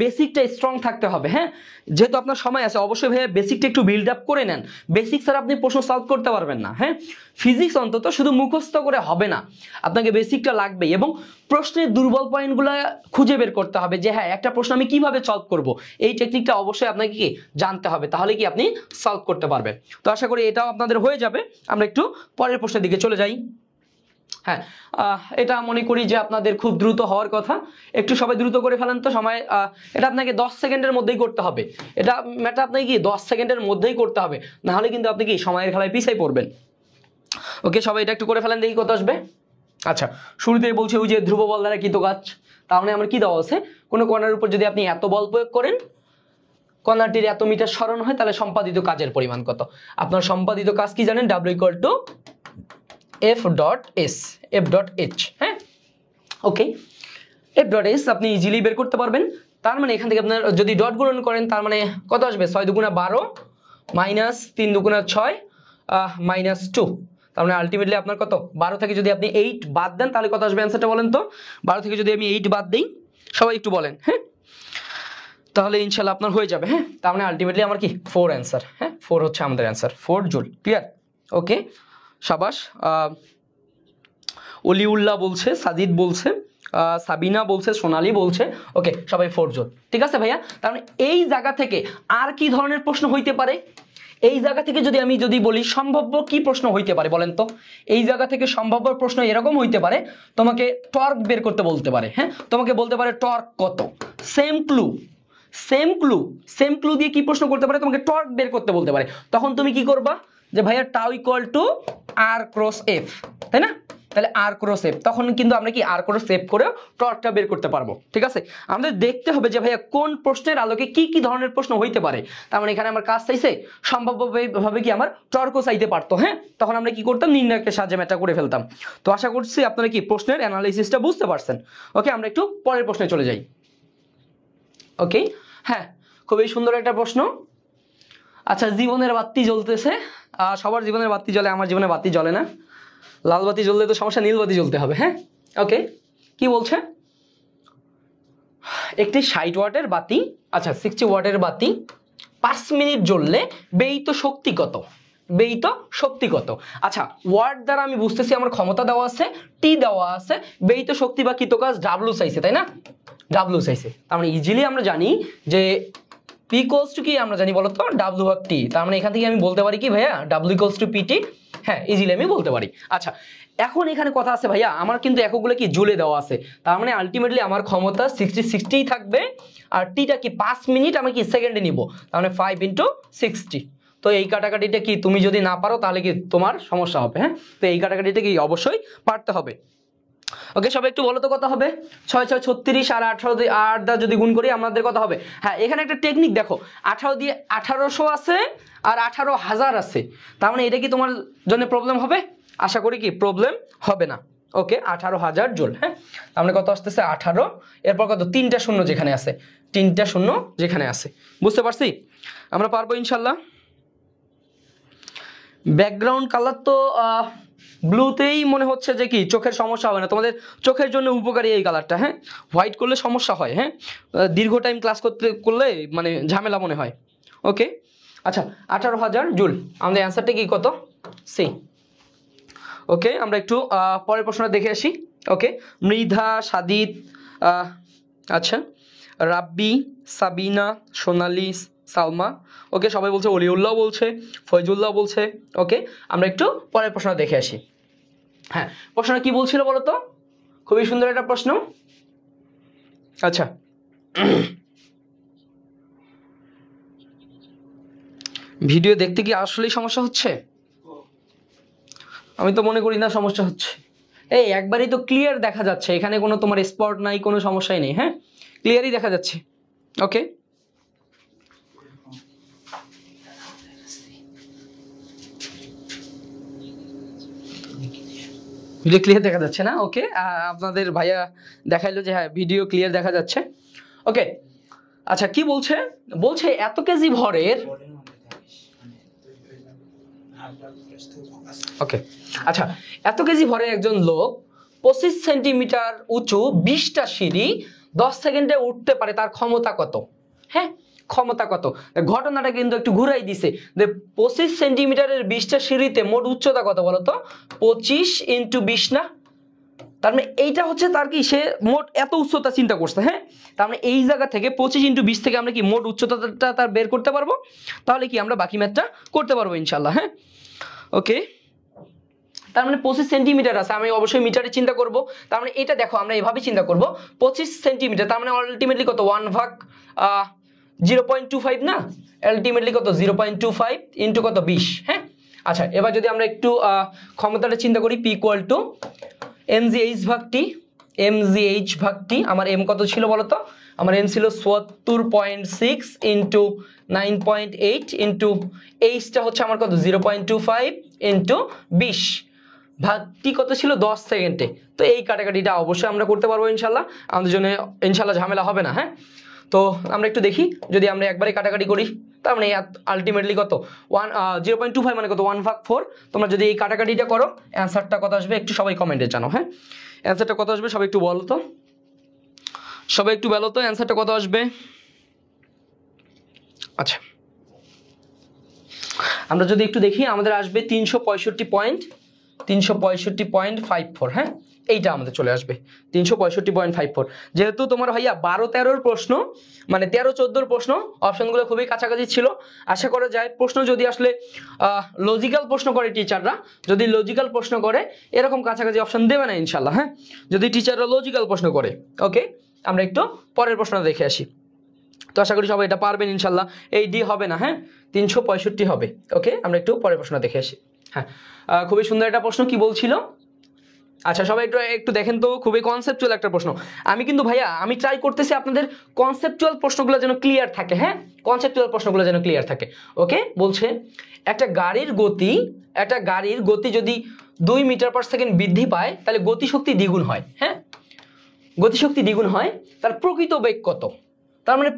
Speaker 1: বেসিকটা স্ট্রং থাকতে হবে। হ্যাঁ, যেহেতু আপনার সময় আছে অবশ্যই ভাইয়া বেসিকটা একটু বিল্ড আপ করে নেন, বেসিক ছাড়া আপনি প্রশ্ন সলভ করতে পারবেন না। হ্যাঁ, ফিজিক্স অন্তত শুধু মুখস্থ করে হবে না, আপনাকে বেসিকটা লাগবেই এবং প্রশ্নের দুর্বল পয়েন্টগুলো খুঁজে বের করতে হবে যে হ্যাঁ একটা প্রশ্ন আমি কিভাবে সলভ করব, এই টেকনিকটা অবশ্যই আপনাকে কি জানতে হবে, তাহলে কি আপনি সলভ করতে পারবেন। তো আশা করি এটাও আপনাদের হয়ে যাবে। আমরা একটু পরের প্রশ্নের দিকে চলে যাই। হ্যাঁ, এটা মনে করি যে আপনাদের খুব দ্রুত হওয়ার কথা, একটু সবাই দ্রুত করে ফেলেন তো সময়। এটা আপনাকে 10 সেকেন্ডের মধ্যেই করতে হবে, এটা আপনাকে কি 10 সেকেন্ডের মধ্যেই করতে হবে, না হলে কিন্তু আপনি কি সময়ের খেলায় পিছাই পড়বেন। ওকে, সবাই এটা একটু করে ফেলেন দেখি কত আসবে। আচ্ছা, শুরুতেই বলছে ওই যে ধ্রুব বল দ্বারা কৃত কাজ, তাহলে আমার কি দেওয়া আছে? কোনো কণার উপর যদি আপনি এত বল প্রয়োগ করেন, কণাটির এত মিটার সরণ হয়, তাহলে সম্পাদিত কাজের পরিমাণ কত? আপনার সম্পাদিত কাজ কি জানেন? W equal to F dot H। হ্যাঁ, ওকে, F ডট S আপনি ইজিলি বের করতে পারবেন। তার মানে এখান থেকে আপনার যদি ডট গুণন করেন তার মানে কত আসবে? 6 দুগুণা 12 মাইনাস 3 দুগুণা 6 মাইনাস 2, তার মানে আলটিমেটলি আপনার কত? 12 থেকে যদি আপনি 8 বাদ দেন তাহলে কত আসবে? অ্যান্সারটা বলেন তো। 12 থেকে যদি আমি 8 বাদ দিই, সবাই একটু বলেন। হ্যাঁ, তাহলে ইনশাল্লাহ আপনার হয়ে যাবে। হ্যাঁ, তার মানে আলটিমেটলি আমার কি 4 অ্যান্সার। হ্যাঁ, 4 হচ্ছে আমাদের অ্যান্সার, 4 জুল। ক্লিয়ার? ওকে, সাবাস। অলিউল্লাহ বলছে, সাজিদ বলছে, সাবিনা বলছে, সোনালী বলছে, ওকে সবাই 4 জন, ঠিক আছে ভাইয়া। তার মানে এই জায়গা থেকে আর কি ধরনের প্রশ্ন হইতে পারে? এই জায়গা থেকে যদি বলি সম্ভাব্য কি প্রশ্ন হইতে পারে বলেন তো? এই জায়গা থেকে সম্ভাব্য প্রশ্ন এরকম হইতে পারে, তোমাকে টর্ক বের করতে বলতে পারে, হ্যাঁ, তোমাকে বলতে পারে টর্ক কত, সেম ক্লু দিয়ে কি প্রশ্ন করতে পারে, তোমাকে টর্ক বের করতে বলতে পারে। তখন তুমি কি করবা, যে ভাইয়া tau equal to R cross F, তাই না? তাহলে আর ক্রস এফ, তখন কিন্তু আমরা কি আর ক্রস এফ করে টর্কটা বের করতে পারবো, ঠিক আছে। আমাদের দেখতে হবে যে ভাইয়া কোন প্রশ্নের আলোকে কি কি ধরনের প্রশ্ন হইতে পারে। তার মানে এখানে আমার কাজ চাইছে সম্ভাব্যভাবে কি আমার টর্কও চাইতে পারতো, হ্যাঁ, তখন আমরা কি করতাম, নির্ণায়কের সাহায্যে ম্যাথটা করে ফেলতাম। তো আশা করছি আপনারা কি প্রশ্নের অ্যানালাইসিসটা বুঝতে পারছেন। ওকে, আমরা একটু পরের প্রশ্নে চলে যাই। ওকে, হ্যাঁ, খুবই সুন্দর একটা প্রশ্ন। আচ্ছা, জীবনের বাতি জ্বলতেছে, সবার জীবনের বাতি জ্বলে, আমার জীবনে বাতি জ্বলে না। লাল বাতি জ্বললে তো সমস্যা, নীল বাতি জ্বলতে হবে, হ্যাঁ। ওকে, কি বলছে, একটি 60 ওয়াটের বাতি, আচ্ছা 60 ওয়াটের বাতি 5 মিনিট জ্বললে ব্যয়িত শক্তি কত? ব্যয়িত শক্তি কত? আচ্ছা, ওয়াট দ্বারা আমি বুঝতেছি আমার ক্ষমতা দেওয়া আছে, টি দেওয়া আছে, ব্যয়িত শক্তি বা কৃত কাজ ডাব্লু চাইছে, তাই না? ডাব্লু চাইছে, তার মানে ইজিলি আমরা জানি যে পি ইকুয়ালস টু কি, আমরা জানি বলতো ডাব্লু ভাগ টি। তার মানে এখান থেকে আমি বলতে পারি কি ভাইয়া, ডাব্লু ইকুয়ালস টু পিটি, হ্যাঁ ইজিলি আমি বলতে পারি। আচ্ছা, এখন এখানে কথা আছে ভাইয়া, আমার কিন্তু এককগুলো কি জুলে দেওয়া আছে, তার মানে আলটিমেটলি আমার ক্ষমতা 60 থাকবে, আর টিটা কি 5 মিনিট আমি কি সেকেন্ডে নিব, তার মানে 5 × 60। তো এই কাটাকাটিটা কি তুমি যদি না পারো তাহলে কি তোমার সমস্যা হবে, হ্যাঁ। তো এই কাটাকাটিটা কি অবশ্যই পারতে হবে। ওকে, সবাই একটু বলো তো কত হবে? 6 6 36 আর 18 দিয়ে 8 দ্বারা যদি গুণ করি আমাদের কত হবে? হ্যাঁ, এখানে একটা টেকনিক দেখো, 18 দিয়ে 1800 আছে আর 18,000 আছে, তার মানে এটা কি তোমার জন্য প্রবলেম হবে? আশা করি কি প্রবলেম হবে না। ওকে, 18,000 জুল, হ্যাঁ, তার মানে কত আসতেছে 18, এরপর কত 3টা শূন্য যেখানে আছে, 3টা শূন্য যেখানে আছে, বুঝতে পারছি? আমরা পারবো ইনশাল্লাহ। ব্যাকগ্রাউন্ড কালার তো ব্লুতেই মনে হচ্ছে যে কি চোখের সমস্যা হবে না, তোমাদের চোখের জন্য উপকারী এই কালারটা, হ্যাঁ। হোয়াইট করলে সমস্যা হয়, হ্যাঁ, দীর্ঘ টাইম ক্লাস করলে মানে ঝামেলা মনে হয়। ওকে, আচ্ছা 18,000 জুল, আমাদের অ্যান্সারটা কি কত? সি। ওকে, আমরা একটু পরের প্রশ্নটা দেখে আসি। ওকে, মৃধা, সাদিত, আচ্ছা রাব্বি, সাবিনা, সোনালী, সালমা, ওকে সবাই বলছে, অলিউল্লাহ বলছে, ফয়জুল্লাহ বলছে। ওকে, আমরা একটু পরের প্রশ্নটা দেখে আসি। হ্যাঁ, প্রশ্নটা কি বলছিল বলো তো? খুবই সুন্দর একটা প্রশ্ন। আচ্ছা, ভিডিও দেখতে কি আসলেই সমস্যা হচ্ছে? আমি তো মনে করি না সমস্যা হচ্ছে। এই একবারই তো ক্লিয়ার দেখা যাচ্ছে, এখানে কোনো তোমার স্পট নাই, কোনো সমস্যাই নেই, হ্যাঁ, ক্লিয়ারই দেখা যাচ্ছে। ওকে, ভিডিও ক্লিয়ার দেখা যাচ্ছে না? ওকে, আপনাদের ভাইয়া দেখাইলো যে হ্যাঁ ভিডিও ক্লিয়ার দেখা যাচ্ছে। ওকে, আচ্ছা কি বলছে, বলছে এত কেজি ভরের, ওকে আচ্ছা এত কেজি ভরের একজন লোক 25 সেন্টিমিটার উঁচু 20টা সিঁড়ি 10 সেকেন্ডে উঠতে পারে, তার ক্ষমতা কত? হ্যাঁ, ক্ষমতা কত? ঘটনাটা কিন্তু একটু ঘুরাই দিছে, যে 25 সেন্টিমিটারের 20টা সিঁড়িতে মোট উচ্চতা কত বলো তো? 25 × 20 না? তার মানে এইটা হচ্ছে তার কি, সে মোট এত উচ্চতা চিন্তা করছে, হ্যাঁ। তার মানে এই জায়গা থেকে 25 × 20 থেকে আমরা কি মোট উচ্চতাটা তার বের করতে পারবো, তাহলে কি আমরা বাকি ম্যাথটা করতে পারবো ইনশাল্লাহ, হ্যাঁ। ওকে, তার মানে 25 সেন্টিমিটার আছে, আমি অবশ্যই মিটারে চিন্তা করব। তার মানে এটা দেখো আমরা এভাবে চিন্তা করব, 25 সেন্টিমিটার, তার মানে আলটিমেটলি কত 1/0.25 না? আলটিমেটলি কত 0.25 ইন্টু কত 20, হ্যাঁ। আচ্ছা, এবার যদি আমরা একটু ক্ষমতাটা চিন্তা করি, পি ইকুয়াল টু mgh ভাগ টি, mgh ভাগ টি। আমার এম কত ছিল বলো তো? আমার এম ছিল 74.6 ইন্টু 9.8 ইন্টু এইচটা হচ্ছে আমার কত 0.25 ইন্টু 20 ভাগ টি কত ছিল 10 সেকেন্ডে। তো এই কাটাকাটিটা অবশ্যই আমরা করতে পারবো ইনশাল্লাহ, আমাদের জন্য ইনশাল্লাহ ঝামেলা হবে না, হ্যাঁ। তো আমরা একটু দেখি, যদি আমরা একবারে কাটাকাটি করি, তার মানে আলটিমেটলি কত 0.25 মানে কত 1/4। তোমরা যদি এই কাটাকাটিটা করো অ্যান্সারটা কত আসবে একটু সবাই কমেন্টে জানো, হ্যাঁ। অ্যান্সারটা কত আসবে সবাই একটু বলো তো, সবাই একটু বলো তো অ্যান্সারটা কত আসবে। আচ্ছা, আমরা যদি একটু দেখি আমাদের আসবে 365.6 365.54, হ্যাঁ এইটা আমাদের চলে আসবে 365.54। যেহেতু তোমার ভাইয়া 12-13 প্রশ্ন, মানে 13-14 প্রশ্ন, অপশনগুলো খুবই কাছাকাছি ছিল। আশা করা যায় প্রশ্ন যদি আসলে লজিক্যাল প্রশ্ন করে টিচাররা, যদি লজিক্যাল প্রশ্ন করে এরকম কাছাকাছি অপশন দেবে না ইনশাল্লাহ। হ্যাঁ, যদি টিচাররা লজিক্যাল প্রশ্ন করে। ওকে, আমরা একটু পরের প্রশ্নটা দেখে আসি। তো আশা করি সবাই এটা পারবেন ইনশাল্লাহ। এই ডি হবে না, হ্যাঁ 365 হবে। ওকে, আমরা একটু পরের প্রশ্ন দেখে আসি। হ্যাঁ, খুবই সুন্দর একটা প্রশ্ন, কি বলছিল? আচ্ছা সবাই একটু দেখেন তো, খুবই কনসেপচুয়াল একটা প্রশ্ন। আমি কিন্তু ভাইয়া আমি ট্রাই করতেছি আপনাদের কনসেপচুয়াল প্রশ্নগুলো যেন ক্লিয়ার থাকে। হ্যাঁ, কনসেপচুয়াল প্রশ্নগুলো যেন ক্লিয়ার থাকে। ওকে, বলছে একটা গাড়ির গতি যদি 2 মিটার পার সেকেন্ড বৃদ্ধি পায় তাহলে গতিশক্তি দ্বিগুণ হয়। হ্যাঁ, গতিশক্তি দ্বিগুণ হয়, তার প্রকৃত বেগ কত? তার মানে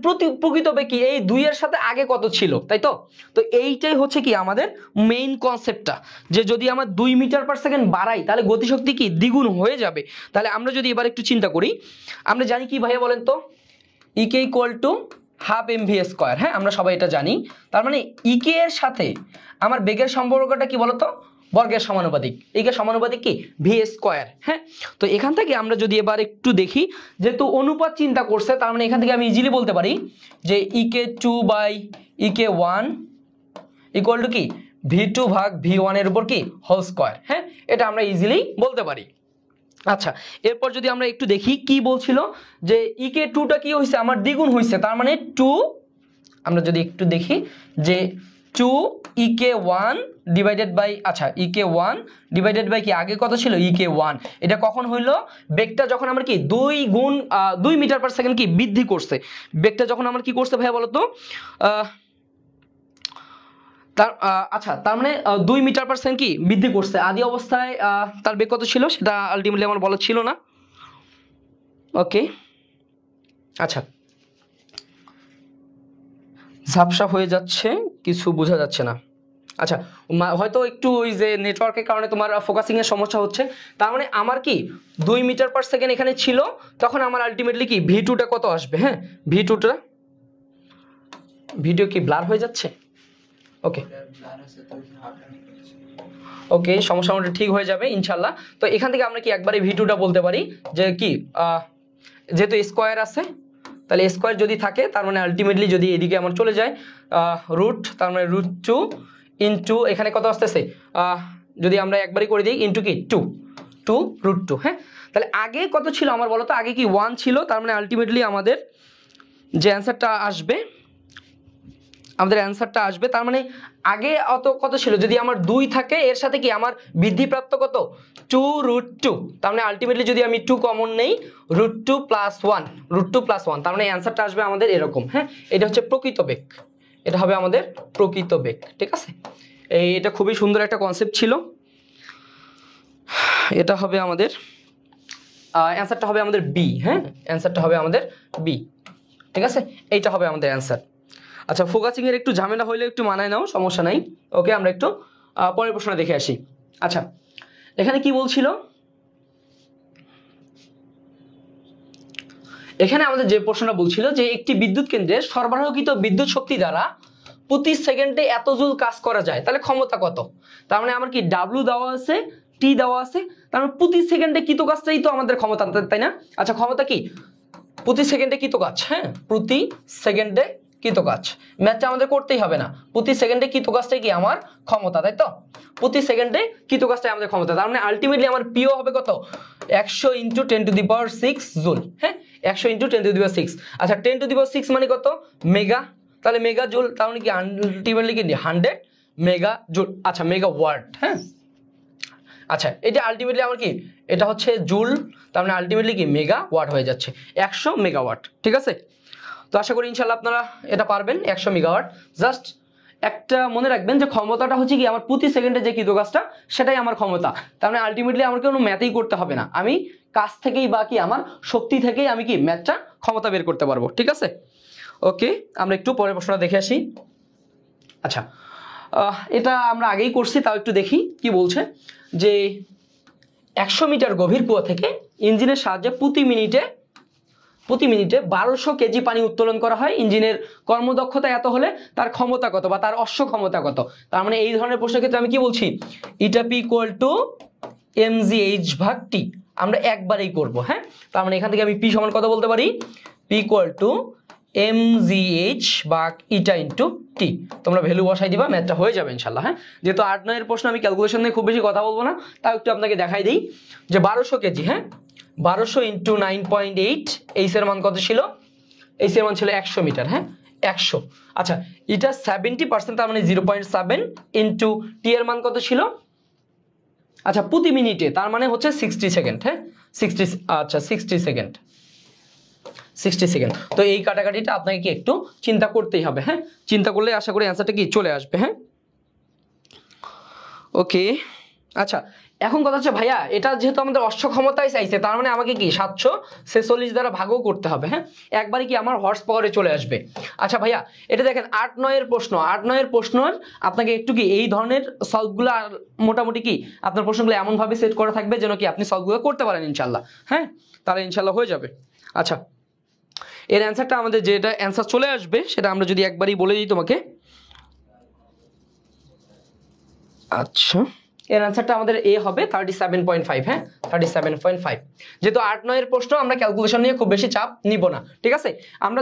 Speaker 1: প্রকৃত বেগ কি এই 2 এর সাথে আগে কত ছিল, তাই তো? তো এইটাই হচ্ছে কি আমাদের মেইন কনসেপ্টটা, যে যদি আমার 2 মিটার পার সেকেন্ড বাড়াই তাহলে গতিশক্তি কি দ্বিগুণ হয়ে যাবে। তাহলে আমরা যদি এবার একটু চিন্তা করি, আমরা জানি কি ভাইয়া বলেন তো, EK equal to half mv square. হ্যাঁ, আমরা সবাই এটা জানি। তার মানে ইকে এর সাথে আমার বেগের সম্পর্কটা কি বলতো, বর্গের সমানুপাতিক। ইকে সমানুপাতিক কি ভি স্কোয়ার। হ্যাঁ, তো এখান থেকে আমরা যদি এবার একটু দেখি, যেহেতু অনুপাত চিন্তা করছে, তার মানে এখান থেকে আমি ইজিলি বলতে পারি যে ইকে 2 বাই ইকে 1 ইকুয়াল টু কি v2 ভাগ v1 এর উপর কি হোল স্কোয়ার। হ্যাঁ, এটা আমরা ইজিলি বলতে পারি। আচ্ছা, এরপর যদি আমরা একটু দেখি কি বলছিল, যে ইকে 2টা কি হয়েছে আমার দ্বিগুণ হয়েছে, তার মানে 2, আমরা যদি একটু দেখি যে 2 ইকে 1 ডিভাইডেড বাই, আচ্ছা ইকে 1 ডিভাইডেড বাই কি আগে কত ছিল ইকে 1, এটা কখন হইলো, বেগটা যখন আমরা কি 2 মিটার পার সেকেন্ড কি বৃদ্ধি করছে, বেগটা যখন আমরা কি করছে ভাইয়া বলতো, আচ্ছা তার মানে 2 মিটার পার সেকেন্ড কি বৃদ্ধি করছে। আদি অবস্থায় তার বেগ কত ছিল সেটা আলটিমেটলি আমার বলা ছিল না। ওকে, আচ্ছা ঝাপসা হয়ে যাচ্ছে, কিছু বোঝা যাচ্ছে না। আচ্ছা, হয়তো একটু ওই যে নেটওয়ার্কের কারণে তোমার ফোকাসিং এর সমস্যা হচ্ছে। তার মানে আমার কি 2 মিটার পার সেকেন্ড এখানে ছিল, তখন আমার আলটিমেটলি কি v2টা কত আসবে। হ্যাঁ, v2টা, ভিডিও কি ব্লার হয়ে যাচ্ছে? ওকে ওকে, সমস্যা মতো ঠিক হয়ে যাবে ইনশাল্লাহ। তো এখান থেকে আমরা কি একবারে v2টা বলতে পারি, যে কি যেহেতু স্কোয়ার আছে, তাহলে স্কোয়ার যদি থাকে তার মানে আলটিমেটলি যদি এদিকে আমার চলে যায় রুট, তার মানে √2 ইন্টু এখানে কত আসতেছে, যদি আমরা একবারই করে দিই ইন্টু কি 2 √2। হ্যাঁ, তাহলে আগে কত ছিল আমার বলো তো, আগে কি 1 ছিল, তার মানে আলটিমেটলি আমাদের যে অ্যান্সারটা আসবে, তার মানে আগে কত ছিল, যদি আমার 2 থাকে এর সাথে কি আমার বৃদ্ধিপ্রাপ্ত কত 2√2, তার মানে আলটিমেটলি যদি আমি 2 কমন নেই √2 + 1, তার মানে অ্যান্সারটা আসবে আমাদের এরকম। হ্যাঁ, এটা হচ্ছে প্রকৃত বেগ, এটা হবে আমাদের প্রকৃত বেগ। ঠিক আছে, এটা খুবই সুন্দর একটা কনসেপ্ট ছিল। এটা হবে আমাদের অ্যান্সারটা হবে আমাদের বি। হ্যাঁ, অ্যান্সারটা হবে আমাদের বি। ঠিক আছে, এইটা হবে আমাদের অ্যান্সার। আচ্ছা, ফোকাসিং এর একটু ঝামেলা হইলে একটু মানায় নাও, সমস্যা নাই। ওকে, আমরা একটু পরের প্রশ্ন দেখে আসি। আচ্ছা, এখানে কি বলছিল, এখানে আমাদের যে প্রশ্নটা বলছিল যে একটি বিদ্যুৎ কেন্দ্রে সরবরাহকৃত বিদ্যুৎ শক্তি দ্বারা প্রতি সেকেন্ডে এত জুল কাজ করা যায়, তাহলে ক্ষমতা কত? তার মানে আমার কি ডাব্লিউ দেওয়া আছে, টি দেওয়া আছে, তার মানে প্রতি সেকেন্ডে কৃত কাজটাই তো আমাদের ক্ষমতা, তাই না? আচ্ছা, ক্ষমতা কি প্রতি সেকেন্ডে কৃত কাজ। হ্যাঁ, প্রতি সেকেন্ডে কৃত কাজ, ম্যাথটা আমাদের করতেই হবে না, প্রতি সেকেন্ডে কৃত কাজটাই কি আমার ক্ষমতা, তাই তো? প্রতি সেকেন্ডে কৃত কাজটাই আমাদের ক্ষমতা, তার মানে আলটিমেটলি আমার পিও হবে কত 100 × 10⁶ জুল। হ্যাঁ, 100 × 10⁶। আচ্ছা, 10⁶ মানে কত মেগা, তাহলে মেগা জুল, তার মানে কি আলটিমেটলি কি 100 মেগা জুল। আচ্ছা, মেগা ওয়াট। হ্যাঁ, আচ্ছা এটা আলটিমেটলি আমার কি, এটা হচ্ছে জুল, তার মানে আলটিমেটলি কি মেগা ওয়াট হয়ে যাচ্ছে, 100 মেগাওয়াট। ঠিক আছে, তো আশা করি ইনশাল্লাহ আপনারা এটা পারবেন, 100 মেগাওয়াট। জাস্ট একটা মনে রাখবেন যে ক্ষমতাটা হচ্ছে কি আমার প্রতি সেকেন্ডে যে কৃত কাজটা সেটাই আমার ক্ষমতা, তার মানে আলটিমেটলি আমার কোনো ম্যাথই করতে হবে না, আমি কাজ থেকেই বা কি আমার শক্তি থেকেই আমি কি ম্যাথটা ক্ষমতা বের করতে পারবো। ঠিক আছে, ওকে, আমরা একটু পরের প্রশ্নটা দেখে আসি। আচ্ছা, এটা আমরা আগেই করছি, তাও একটু দেখি কি বলছে, যে 100 মিটার গভীর কুয়া থেকে ইঞ্জিনের সাহায্যে প্রতি মিনিটে প্রতি মিনিটে 1200 কেজি পানি উত্তোলন করা হয়, ইঞ্জিনের কর্মদক্ষতা এত হলে তার ক্ষমতা কত বা তার অশ্ব ক্ষমতা কত। তার মানে এই ধরনের প্রশ্নের ক্ষেত্রে আমি কি বলছি, ইটা পি ইকুয়াল টু mgh ভাগ টি, আমরা একবারেই করব। হ্যাঁ, তার মানে এখান থেকে আমি পি সমান কত বলতে পারি, পি ইকুয়াল টু mgh ভাগ ইটা ইন্টু টি। তোমরা ভ্যালু বসাই দিবা, ম্যাথটা হয়ে যাবে ইনশাল্লাহ। হ্যাঁ, যেহেতু 8-9 এর প্রশ্ন আমি ক্যালকুলেশন নিয়ে খুব বেশি কথা বলবো না, তাও একটু আপনাকে দেখাই দিই যে 1200 কেজি, হ্যাঁ 1200 ইন্টু 9.8, এইচ এর মান কত ছিল, এইচ এর মান ছিল 100 মিটার। হ্যাঁ 100, আচ্ছা এটা 70%, তার মানে 0.7 ইন্টু টি এর মান কত ছিল, আচ্ছা প্রতি মিনিটে, তার মানে হচ্ছে 60 সেকেন্ড। হ্যাঁ 60, আচ্ছা 60 সেকেন্ড, 60 সেকেন্ড। তো এই কাটাকাটিটা আপনাকে কি একটু চিন্তা করতেই হবে। হ্যাঁ, চিন্তা করলে আশা করি অ্যান্সারটা কি চলে আসবে। হ্যাঁ ওকে, আচ্ছা এখন কথা হচ্ছে ভাইয়া এটা যেহেতু আমাদের অশ্ব ক্ষমতায় চাইছে, তার মানে আমাকে কি 746 দ্বারা ভাগও করতে হবে। হ্যাঁ, একবারে কি আমার হর্স পাওয়ারে চলে আসবে। আচ্ছা ভাইয়া এটা দেখেন 8-9 এর প্রশ্ন, 8-9 এর প্রশ্ন আপনাকে একটু কি এই ধরনের সলভগুলো মোটামুটি কি আপনার প্রশ্নগুলো এমনভাবে সেট করা থাকবে যেন কি আপনি সলভগুলো করতে পারেন ইনশাল্লাহ। হ্যাঁ, তাহলে ইনশাল্লাহ হয়ে যাবে। আচ্ছা এর অ্যান্সারটা আমাদের যেটা অ্যান্সার চলে আসবে সেটা আমরা যদি একবারই বলে দিই তোমাকে। আচ্ছা এর অ্যান্সারটা আমাদের এ হবে 37.5। হ্যাঁ 37.5, যেহেতু 8-9 এর প্রশ্ন আমরা ক্যালকুলেশন নিয়ে খুব বেশি চাপ নিব না, ঠিক আছে। আমরা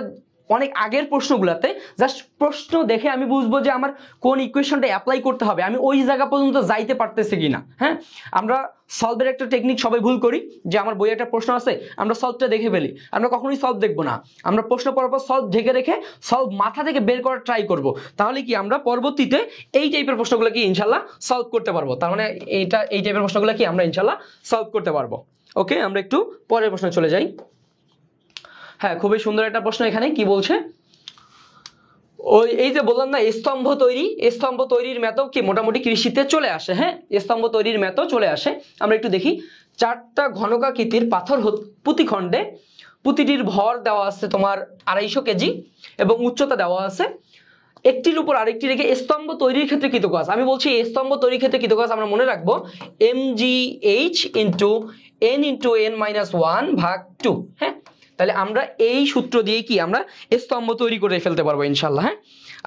Speaker 1: অনেক আগের প্রশ্নগুলোতে জাস্ট প্রশ্ন দেখে আমি বুঝবো যে আমার কোন ইকুয়েশনটা অ্যাপ্লাই করতে হবে, আমি ওই জায়গা পর্যন্ত যাইতে পারতেছি কিনা। হ্যাঁ, আমরা সলভের একটা টেকনিক সবাই ভুল করি যে আমার বইয়ে একটা প্রশ্ন আছে আমরা সলভটা দেখে ফেলি, আমরা কখনোই সলভ দেখবো না, আমরা প্রশ্ন পড়ার পর সলভ ঢেকে রেখে সলভ মাথা থেকে বের করার ট্রাই করব, তাহলে কি আমরা পরবর্তীতে এই টাইপের প্রশ্নগুলো কি ইনশাল্লাহ সলভ করতে পারবো। তার মানে এই টাইপের প্রশ্নগুলো কি আমরা ইনশাল্লাহ সলভ করতে পারবো। ওকে, আমরা একটু পরের প্রশ্নে চলে যাই। হ্যাঁ খুবই সুন্দর একটা প্রশ্ন, এখানে কি বলছে, ওই এই যে বললাম না স্তম্ভ তৈরি, স্তম্ভ তৈরির ম্যাথও কি মোটামুটি কৃষিতে চলে আসে। হ্যাঁ স্তম্ভ তৈরির ম্যাথও চলে আসে। আমরা একটু দেখি, 4টা ঘনকাকৃতির পাথর প্রতিখণ্ডে প্রতিটির ভর দেওয়া আছে তোমার 250 কেজি এবং উচ্চতা দেওয়া আছে, একটির উপর আরেকটি রেখে স্তম্ভ তৈরির ক্ষেত্রে কৃত কাজ। আমি বলছি স্তম্ভ তৈরির ক্ষেত্রে কৃত কাজ আমরা মনে রাখবো mgh into n into n-1 ভাগ 2। হ্যাঁ, তাহলে আমরা এই সূত্র দিয়ে কি আমরা স্তম্ভ তৈরি করে ফেলতে পারবো ইনশাল্লাহ। হ্যাঁ,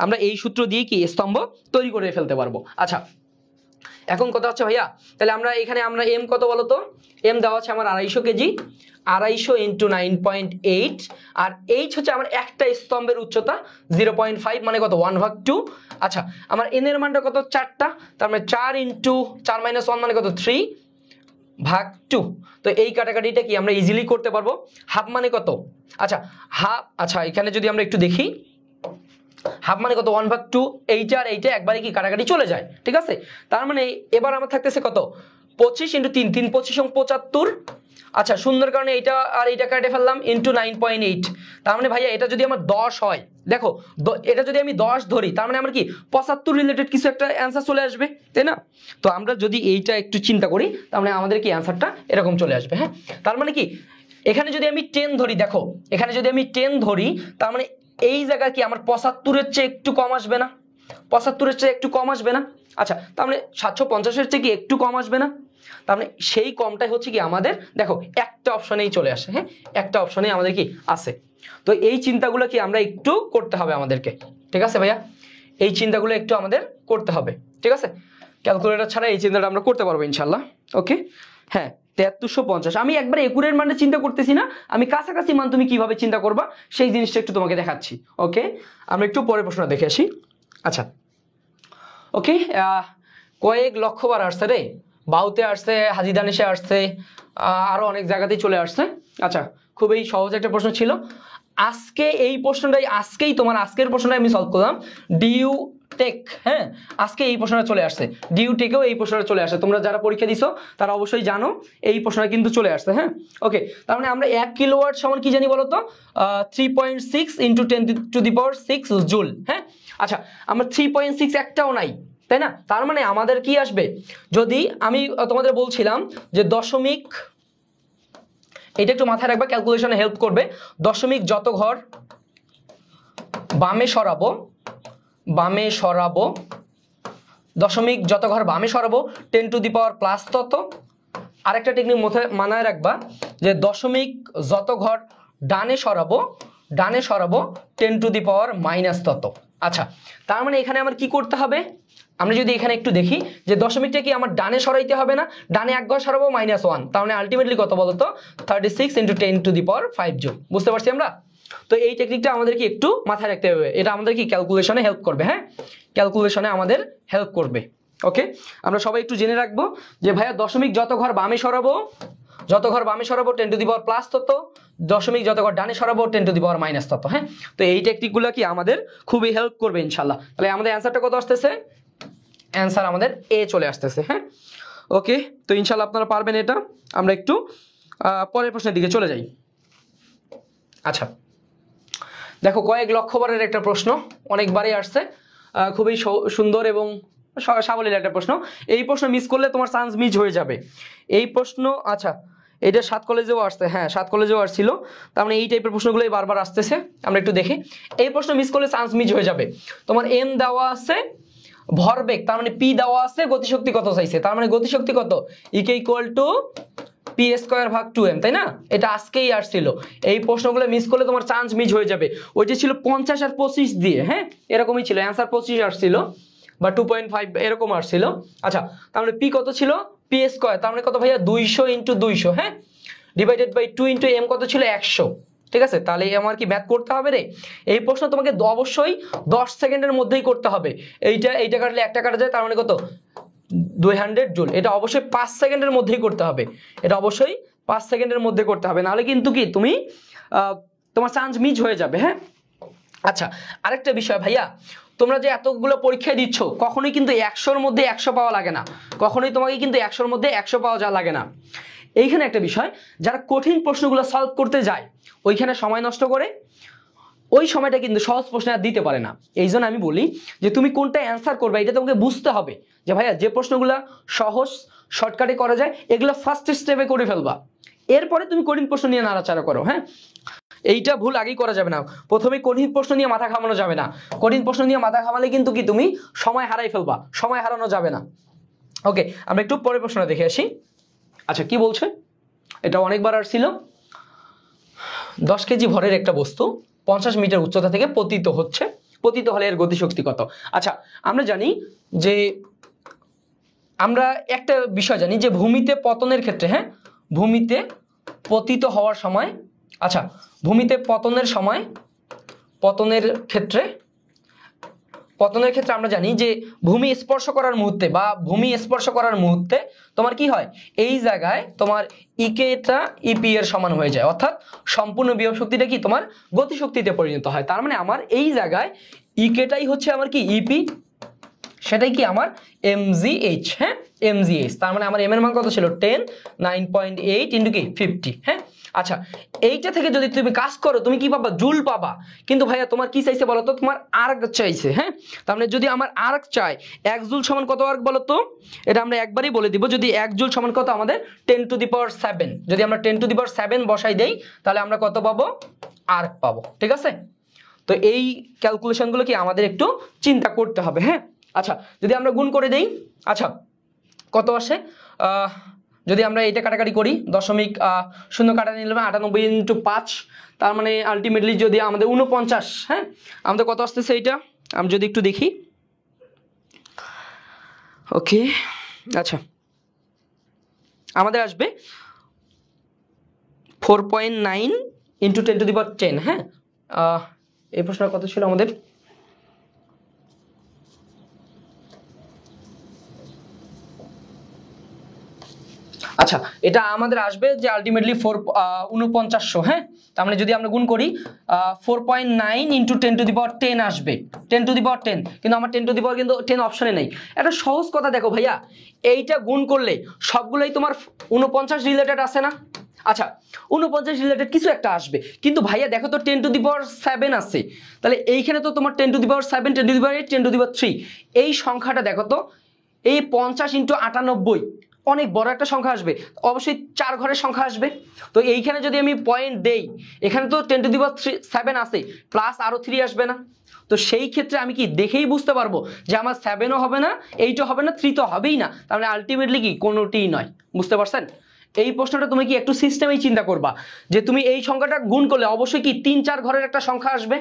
Speaker 1: আমরা এই সূত্র দিয়ে কি স্তম্ভ তৈরি করে ফেলতে পারবো। আচ্ছা এখন কথা হচ্ছে ভাইয়া তাহলে আমরা এখানে আমরা m কত বলতো, m দেওয়া আছে আমার 250 কেজি, 250 ইন্টু 9.8, আর h হচ্ছে আমার একটা স্তম্ভের উচ্চতা 0.5 মানে কত 1/2। আচ্ছা আমার n এর মানটা কত 4টা, তার মানে 4 ইন্টু 4-1 মানে কত 3 ভাগ 2। তো এই কাটাকাটিটা কি আমরা ইজিলি করতে পারবো। হাফ মানে কত, আচ্ছা হাফ, আচ্ছা এখানে যদি আমরা একটু দেখি হাফ মানে কত 1/2, এইটা আর এইটা একবারে কি কাটাকাটি চলে যায়, ঠিক আছে। তার মানে এবার আমার থাকতেছে কত 25 ইন্টু 3, 3 25 75। আচ্ছা সুন্দর কারণে এইটা আর এইটা কাটে ফেললাম ইন্টু 9.8, তার মানে ভাইয়া এটা যদি আমার 10 হয়, দেখো এটা যদি আমি 10 ধরি তার মানে আমার কি 75 রিলেটেড কিছু একটা অ্যান্সার চলে আসবে, তাই না। তো আমরা যদি এইটা একটু চিন্তা করি তার মানে আমাদের কি অ্যান্সারটা এরকম চলে আসবে। হ্যাঁ, তার মানে কি এখানে যদি আমি 10 ধরি, দেখো এখানে যদি আমি 10 ধরি তার মানে এই জায়গায় কি আমার 75-এর চেয়ে একটু কম আসবে না, 75-এর চেয়ে একটু কম আসবে না। আচ্ছা তার মানে 750-এর চেয়ে কি একটু কম আসবে না, তার মানে সেই কমটাই হচ্ছে কি আমাদের দেখো একটা অপশনেই চলে আসে। হ্যাঁ, একটা অপশনেই আমাদের কি আছে। তো এই চিন্তাগুলো কি আমরা একটু করতে হবে আমাদেরকে, ঠিক আছে ভাইয়া, এই চিন্তাগুলো একটু আমাদের করতে হবে, ঠিক আছে। ক্যালকুলেটর ছাড়া এই চিন্তাটা আমরা করতে পারবো ইনশাল্লাহ। ওকে, হ্যাঁ 7350, আমি একবার একুরের মানটা চিন্তা করতেছি না, আমি কাছাকাছি মান তুমি কিভাবে চিন্তা করবা সেই জিনিসটা একটু তোমাকে দেখাচ্ছি। ওকে, আমরা একটু পরের প্রশ্ন দেখে আসি। আচ্ছা ওকে, কয়েক লক্ষবার আসছে রে, বাউতে আসছে, হাজী দানেশে আসছে, আরো অনেক জায়গাতেই চলে আসছে। আচ্ছা খুবই সহজ একটা প্রশ্ন ছিল। আজকে এই প্রশ্নটাই আজকের প্রশ্নটাই আমি সলভ করলাম ডিউ টেক। হ্যাঁ, আজকে এই প্রশ্নটা চলে আসছে, ডিউ টেকেও এই প্রশ্নটা চলে আসে, তোমরা যারা পরীক্ষা দিছো তারা অবশ্যই জানো এই প্রশ্নটা কিন্তু চলে আসছে। হ্যাঁ ওকে, তার মানে আমরা 1 কিলোওয়াট সমান কি জানি বলতো 3.6 ইন্টু 10⁶ জুল। হ্যাঁ আচ্ছা আমরা 3.6 একটাও নাই, তাই না। তার মানে আমাদের কি আসবে, যদি আমি তোমাদের বলছিলাম যে দশমিক, এটা একটু মাথায় রাখবা ক্যালকুলেশনে হেল্প করবে, দশমিক যত ঘর বামে সরাবো, দশমিক যত ঘর বামে সরাবো 10⁻+ তত। আরেকটা টেকনিক মাথায় রাখবা যে দশমিক যত ঘর ডানে সরাবো 10 টু দি পাওয়ার মাইনাস তত। আচ্ছা, তার মানে এখানে আমার কি করতে হবে, আমরা যদি এখানে একটু দেখি যে দশমিকটা কি আমার ডানে সরাইতে হবে না, ডানে এক ঘর সরাবো -1, তার মানে আলটিমেটলি কত বলতো 36 × 10 টু দি পাওয়ার 5 জুল। বুঝতে পারছি আমরা? তো এই টেকনিকটা আমাদেরকে একটু মাথায় রাখতে হবে, এটা আমাদের কি ক্যালকুলেশনে হেল্প করবে। হ্যাঁ, ক্যালকুলেশনে আমাদের হেল্প করবে। ওকে, আমরা সবাই একটু জেনে রাখবো যে ভাইয়া দশমিক যত ঘর বামে সরাবো 10 টু দি পাওয়ার প্লাস তত, দশমিক যত ঘর ডানে সরাবো 10 টু দি পাওয়ার মাইনাস তত। হ্যাঁ, তো এই টেকনিকগুলো কি আমাদের খুবই হেল্প করবে ইনশাল্লাহ। তাহলে আমাদের অ্যান্সারটা কত আসতেছে, অ্যান্সার আমাদের এ চলে আসতেছে। হ্যাঁ, ওকে, তো ইনশাল্লাহ আপনারা পারবেন এটা। আমরা একটু পরের প্রশ্নের দিকে চলে যাই। আচ্ছা, দেখো কয়েক লক্ষবারের একটা প্রশ্ন, অনেকবারই আসছে, খুবই সুন্দর এবং সাবলীল একটা প্রশ্ন। এই প্রশ্ন মিস করলে তোমার চান্স মিস হয়ে যাবে এই প্রশ্ন। আচ্ছা, এটা 7 কলেজেও আসছে, হ্যাঁ 7 কলেজেও আসছিল, তার মানে এই টাইপের প্রশ্নগুলোই বারবার আসতেছে। আমরা একটু দেখি, এই প্রশ্ন মিস করলে চান্স মিস হয়ে যাবে। তোমার এম দেওয়া আছে, ভরবেগ তার মানে পি দেওয়া আছে, গতিশক্তি কত চাইছে, তার মানে গতিশক্তি কত ইকে ইকুয়াল টু p²/2m, তাই না? এটা আজকেই আসছিল। এই প্রশ্নগুলো মিস করলে তোমার চান্স মিস হয়ে যাবে। ওইটা ছিল 50 আর 25 দিয়ে, হ্যাঁ এরকমই ছিল, অ্যান্সার 25 আসছিল বা 2.5 এরকম আসছিল। আচ্ছা, তার মানে পি কত ছিল p², তার মানে কত ভাইয়া 200 × 200, হ্যাঁ ডিভাইডেড বাই 2 × m কত ছিল 100। ঠিক আছে, তাহলে আমার কি ম্যাথ করতে হবে রে? এই প্রশ্ন তোমাকে অবশ্যই 10 সেকেন্ডের মধ্যেই করতে হবে। এইটা কাটলে একটা কাটা যায়, তার মানে কত 200 জুল। এটা অবশ্যই 5 সেকেন্ডের মধ্যেই করতে হবে, এটা অবশ্যই 5 সেকেন্ডের মধ্যে করতে হবে, নাহলে কিন্তু কি তুমি তোমার চান্স মিস হয়ে যাবে। হ্যাঁ, আচ্ছা আরেকটা বিষয় ভাইয়া, তোমরা যে এতগুলো পরীক্ষা দিচ্ছ কখনোই কিন্তু 100-র মধ্যে 100 পাওয়া লাগে না, কখনোই তোমাকে কিন্তু 100-র মধ্যে 100 পাওয়া যা লাগে না। এইখানে একটা বিষয়, যারা কঠিন প্রশ্নগুলো সলভ করতে যায় ওইখানে সময় নষ্ট করে, ওই সময়টা কিন্তু সহজ প্রশ্ন আর দিতে পারে না। এই জন্য আমি বলি যে তুমি কোনটা অ্যান্সার করবে এটা তোমাকে বুঝতে হবে, যে ভাইয়া যে প্রশ্নগুলো সহজ শর্টকাটে করা যায় এগুলো ফার্স্ট স্টেপে করে ফেলবা, এরপরে তুমি কঠিন প্রশ্ন নিয়ে নাড়াচাড়া করো। হ্যাঁ, এইটা ভুল আগেই করা যাবে না, প্রথমে কঠিন প্রশ্ন নিয়ে মাথা ঘামানো যাবে না। কঠিন প্রশ্ন নিয়ে মাথা ঘামালে কিন্তু কি তুমি সময় হারাই ফেলবা, সময় হারানো যাবে না। ওকে, আমরা একটু পরের প্রশ্নটা দেখে আসি। আচ্ছা, কি বলছে, এটা অনেকবার আসছিল। 10 কেজি ভরের একটা বস্তু 50 মিটার উচ্চতা থেকে পতিত হলে এর গতিশক্তি কত? আচ্ছা, আমরা জানি যে আমরা একটা বিষয় জানি যে ভূমিতে পতনের ক্ষেত্রে, হ্যাঁ ভূমিতে পতিত হওয়ার সময়, আচ্ছা ভূমিতে পতনের ক্ষেত্রে আমরা জানি যে ভূমি স্পর্শ করার মুহূর্তে তোমার কি হয়, এই জায়গায় তোমার ইকেটা ইপি এর সমান হয়ে যায়, অর্থাৎ সম্পূর্ণ বিভব শক্তিটা কি তোমার গতিশক্তিতে পরিণত হয়। তার মানে আমার এই জায়গায় ইকেটাই হচ্ছে আমার কি ইপি, সেটাই কি আমার mgh। হ্যাঁ mgh, তার মানে আমার m এর মান কত ছিল 10, 9.8 × কি 50। হ্যাঁ, আচ্ছা এইটা থেকে যদি তুমি কাজ করো তুমি কি পাবা, জুল পাবা। কিন্তু ভাইয়া তোমার কি চাইছে বলো তো, তোমার আর্ক চাইছে। হ্যাঁ, তার মানে যদি আমার আর্ক চাই 1 জুল সমান কত আর্ক বলো তো, এটা আমরা একবারই বলে দিব, যদি 1 জুল সমান কত আমাদের 10 টু দি পাওয়ার 7, যদি আমরা 10 টু দি পাওয়ার 7 বসাই দেই তাহলে আমরা কত পাবো, আর্ক পাবো। ঠিক আছে, তো এই ক্যালকুলেশনগুলো কি আমাদের একটু চিন্তা করতে হবে। হ্যাঁ, আচ্ছা যদি আমরা গুণ করে দেই, আচ্ছা কত আসে, যদি আমরা এটা কাটাকাটি করি, দশমিক শূন্য কাটা নিলাম 98 × 5, তার মানে আলটিমেটলি যদি আমাদের 49, হ্যাঁ আমাদের কত আসতেছে এইটা আমি যদি একটু দেখি। ওকে, আচ্ছা আমাদের আসবে 4.9 × 10 টু দি পাওয়ার 10। হ্যাঁ, এই প্রশ্নটা কত ছিল আমাদের, আচ্ছা এটা আমাদের আসবে যে আলটিমেটলি 4900। হ্যাঁ, তার মানে যদি আমরা গুণ করি 4.9 × 10 টু দি পাওয়ার 10 আসবে, 10 টু দি পাওয়ার 10, কিন্তু আমার 10 টু দি পাওয়ার কিন্তু 10 অপশনে নেই। একটা সহজ কথা দেখো ভাইয়া, এইটা গুণ করলে সবগুলোই তোমার 49 রিলেটেড আছে না? আচ্ছা 49 রিলেটেড কিছু একটা আসবে, কিন্তু ভাইয়া দেখো তো 10 টু দি পাওয়ার 7 আছে, তাহলে এইখানে তো তোমার 10 to the power 7, 10 to the power 8, 10 to the power 3, এই সংখ্যাটা দেখো তো, এই 50 × 98 অনেক বড় একটা সংখ্যা আসবে, অবশ্যই 4 ঘরের সংখ্যা আসবে। তো এইখানে যদি আমি পয়েন্ট দেই, এখানে তো 10 টু দি পাওয়ার 7 আছে, প্লাস আরো 3 আসবে না? তো সেই ক্ষেত্রে আমি কি দেখেই বুঝতে পারবো যে আমার 7ও হবে না, 8ও হবে না, 3 তো হবেই না, তাহলে আলটিমেটলি কি কোনোটিই নয়। বুঝতে পারছেন? এই প্রশ্নটা তুমি কি একটু সিস্টেমেই চিন্তা করবা যে তুমি এই সংখ্যাটা গুণ করলে অবশ্যই কি 3-4 ঘরের একটা সংখ্যা আসবে,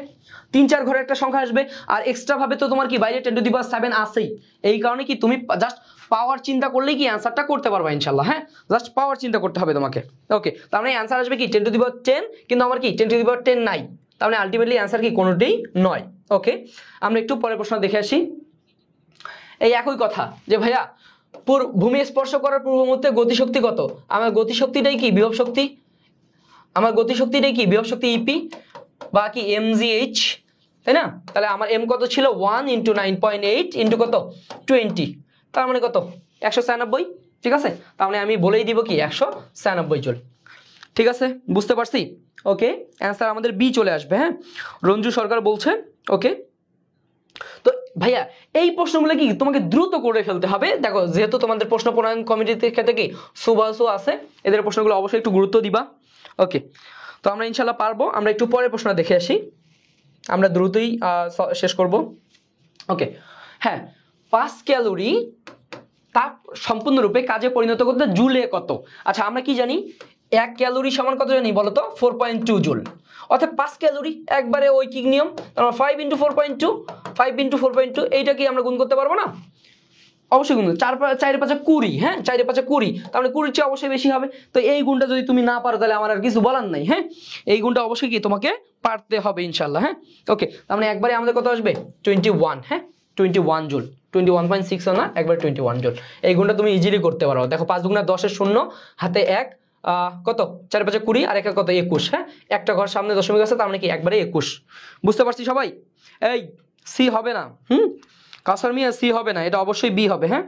Speaker 1: 3-4 ঘরের একটা সংখ্যা আসবে, আর এক্সট্রা ভাবে তো তোমার কি বাইরে 10⁻7 আসেই। এই কারণে কি তুমি জাস্ট পাওয়ার চিন্তা করলেই কি অ্যান্সারটা করতে পারবা ইনশাল্লাহ। হ্যাঁ, জাস্ট পাওয়ার চিন্তা করতে হবে তোমাকে। ওকে, তার মানে অ্যান্সার আসবে কি 10⁻10, কিন্তু আমার কি 10⁻10 নাই, তার মানে আলটিমেটলি অ্যান্সার কি কোনোটাই নয়। ওকে, আমরা একটু পরের প্রশ্ন দেখে আসি। এই একই কথা যে ভাইয়া ভূমি স্পর্শ করার পূর্ব মুহূর্তে গতিশক্তি কত? আমার গতিশক্তিটাই কি বিভব শক্তি, আমার গতিশক্তিটাই কি বিভব শক্তি ইপি বা কি mgh, তাই না? তাহলে আমার m কত ছিল 1 × 9.8 × কত 20, তার মানে কত 196। ঠিক আছে, তার মানে আমি বলেই দিব কি 196 জুল। ঠিক আছে, বুঝতে পারছি? ওকে, অ্যান্সার আমাদের বি চলে আসবে। হ্যাঁ, রঞ্জু সরকার বলছে। ওকে, তো ভাইয়া এই প্রশ্নগুলো কি তোমাকে দ্রুত করে ফেলতে হবে। দেখো যেহেতু তোমাদের প্রশ্ন প্রণয়ন কমিটিতে ক্ষেত্রে কি সুবাসু আছে, এদের প্রশ্নগুলো অবশ্যই একটু গুরুত্ব দিবা। ওকে, তো আমরা ইনশাল্লাহ পারবো। আমরা একটু পরের প্রশ্ন দেখে আসি, আমরা দ্রুতই শেষ করব। ওকে, হ্যাঁ, 5 ক্যালোরি তাপ সম্পূর্ণরূপে কাজে পরিণত করতে জুলে কত? আচ্ছা, আমরা কি জানি 1 ক্যালোরি সমান কত জানি বলো তো 4.2 জুল, অর্থাৎ 5 ক্যালোরি একবারে ঐকিক নিয়ম, তারপর 5 × 4.2, 5 × 4.2, এইটা কি আমরা গুণ করতে পারবো না? অবশ্যই গুণ, 4 × 5 = 20। হ্যাঁ, 4 × 5 = 20, তার মানে 20 চেয়ে অবশ্যই বেশি হবে। তো এই গুণটা যদি তুমি না পারো তাহলে আমার আর কিছু বলার নাই। হ্যাঁ, এই গুণটা অবশ্যই কি তোমাকে পারতে হবে ইনশাল্লাহ। হ্যাঁ, ওকে, তার মানে একবারে আমাদের কত আসবে 21। হ্যাঁ, 21 জুল, 21.6 না, একবার 21 জুল। এই গুণটা তুমি ইজিলি করতে পারো। দেখো 5 × 10 = 0, হাতে 1, কত 4 × 5 = 20, আর একা কত 21। হ্যাঁ, একটা ঘর সামনে দশমিক আছে, তার মানে কি একবারে 21। বুঝতে পারছি সবাই? এই সি হবে না, কাসার মিয়া সি হবে না, এটা অবশ্যই বি হবে। হ্যাঁ,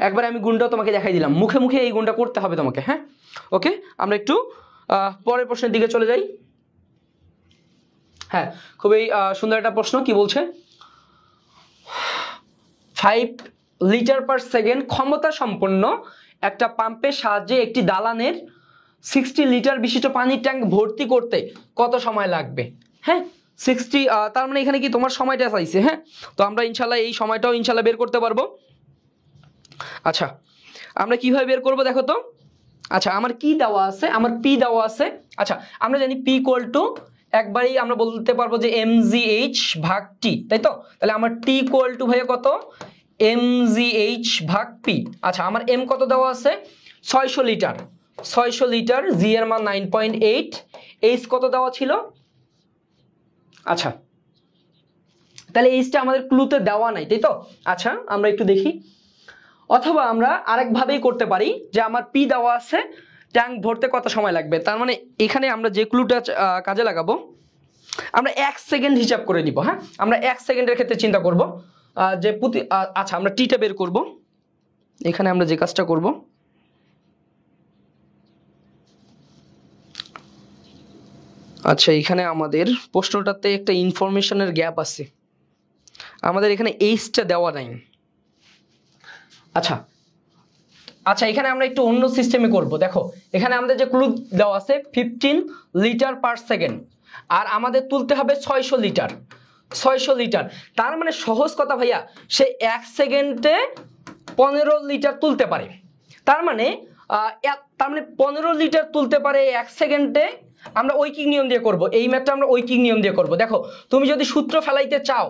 Speaker 1: একবারে আমি গুণটাও তোমাকে দেখাই দিলাম, মুখে মুখে এই গুণটা করতে হবে তোমাকে। হ্যাঁ, ওকে, আমরা একটু পরের প্রশ্নের দিকে চলে যাই। হ্যাঁ, খুবই সুন্দর একটা প্রশ্ন। কি বলছে? 5 লিটার/সেকেন্ড ক্ষমতা সম্পন্ন একটা পাম্পের সাহায্যে একটি দালানের 60 লিটার বিশিষ্ট পানির ট্যাঙ্ক ভর্তি করতে কত সময় লাগবে? হ্যাঁ, 60, তার মানে এখানে কি তোমার সময়টা চাইছে। হ্যাঁ, তো আমরা ইনশাল্লাহ এই সময়টাও ইনশাল্লাহ বের করতে পারবো। আচ্ছা, আমরা কিভাবে বের করব দেখো তো। আচ্ছা, আমার কি দেওয়া আছে? আমার পি দেওয়া আছে। আচ্ছা, আমরা জানি পি = একবারেই আমরা বলতে পারবো যে mgh ভাগ টি, তাই তো? তাহলে আমার টি = ভাইয়া কত mgh ভাগ পি। আচ্ছা, আমার এম কত দেওয়া আছে 600 লিটার, 600 লিটার, জি এর মান 9.8, এইচ কত দেওয়া ছিল? আচ্ছা, তাহলে এইচটা আমাদের ক্লুতে দেওয়া নাই, তাই তো? আচ্ছা, আমরা একটু দেখি, অথবা আমরা আরেকভাবেই করতে পারি যে আমার পি দেওয়া আছে, ট্যাঙ্ক ভরতে কত সময় লাগবে। তার মানে এখানে আমরা যে ক্লুটা কাজে লাগাবো, আমরা 1 সেকেন্ড হিসাব করে নিব। হ্যাঁ, আমরা 1 সেকেন্ডের ক্ষেত্রে চিন্তা করব যে প্রতি, আচ্ছা আমরা টিটা বের করব। এখানে আমরা যে কাজটা করব, আচ্ছা এখানে আমাদের প্রশ্নটাতে একটা ইনফরমেশনের গ্যাপ আছে, আমাদের এখানে এইচটা দেওয়া নাই। আচ্ছা আচ্ছা, এখানে আমরা একটু অন্য সিস্টেমে করব। দেখো এখানে আমাদের যে ক্লু দেওয়া আছে 15 লিটার/সেকেন্ড, আর আমাদের তুলতে হবে 600 লিটার, 600 লিটার। তার মানে সহজ কথা ভাইয়া, সে 1 সেকেন্ডে 15 লিটার তুলতে পারে। তার মানে 15 লিটার তুলতে পারে 1 সেকেন্ডে। আমরা ঐকিক নিয়ম দিয়ে করব, এই ম্যাথটা আমরা ঐকিক নিয়ম দিয়ে করব। দেখো তুমি যদি সূত্র ফেলাইতে চাও,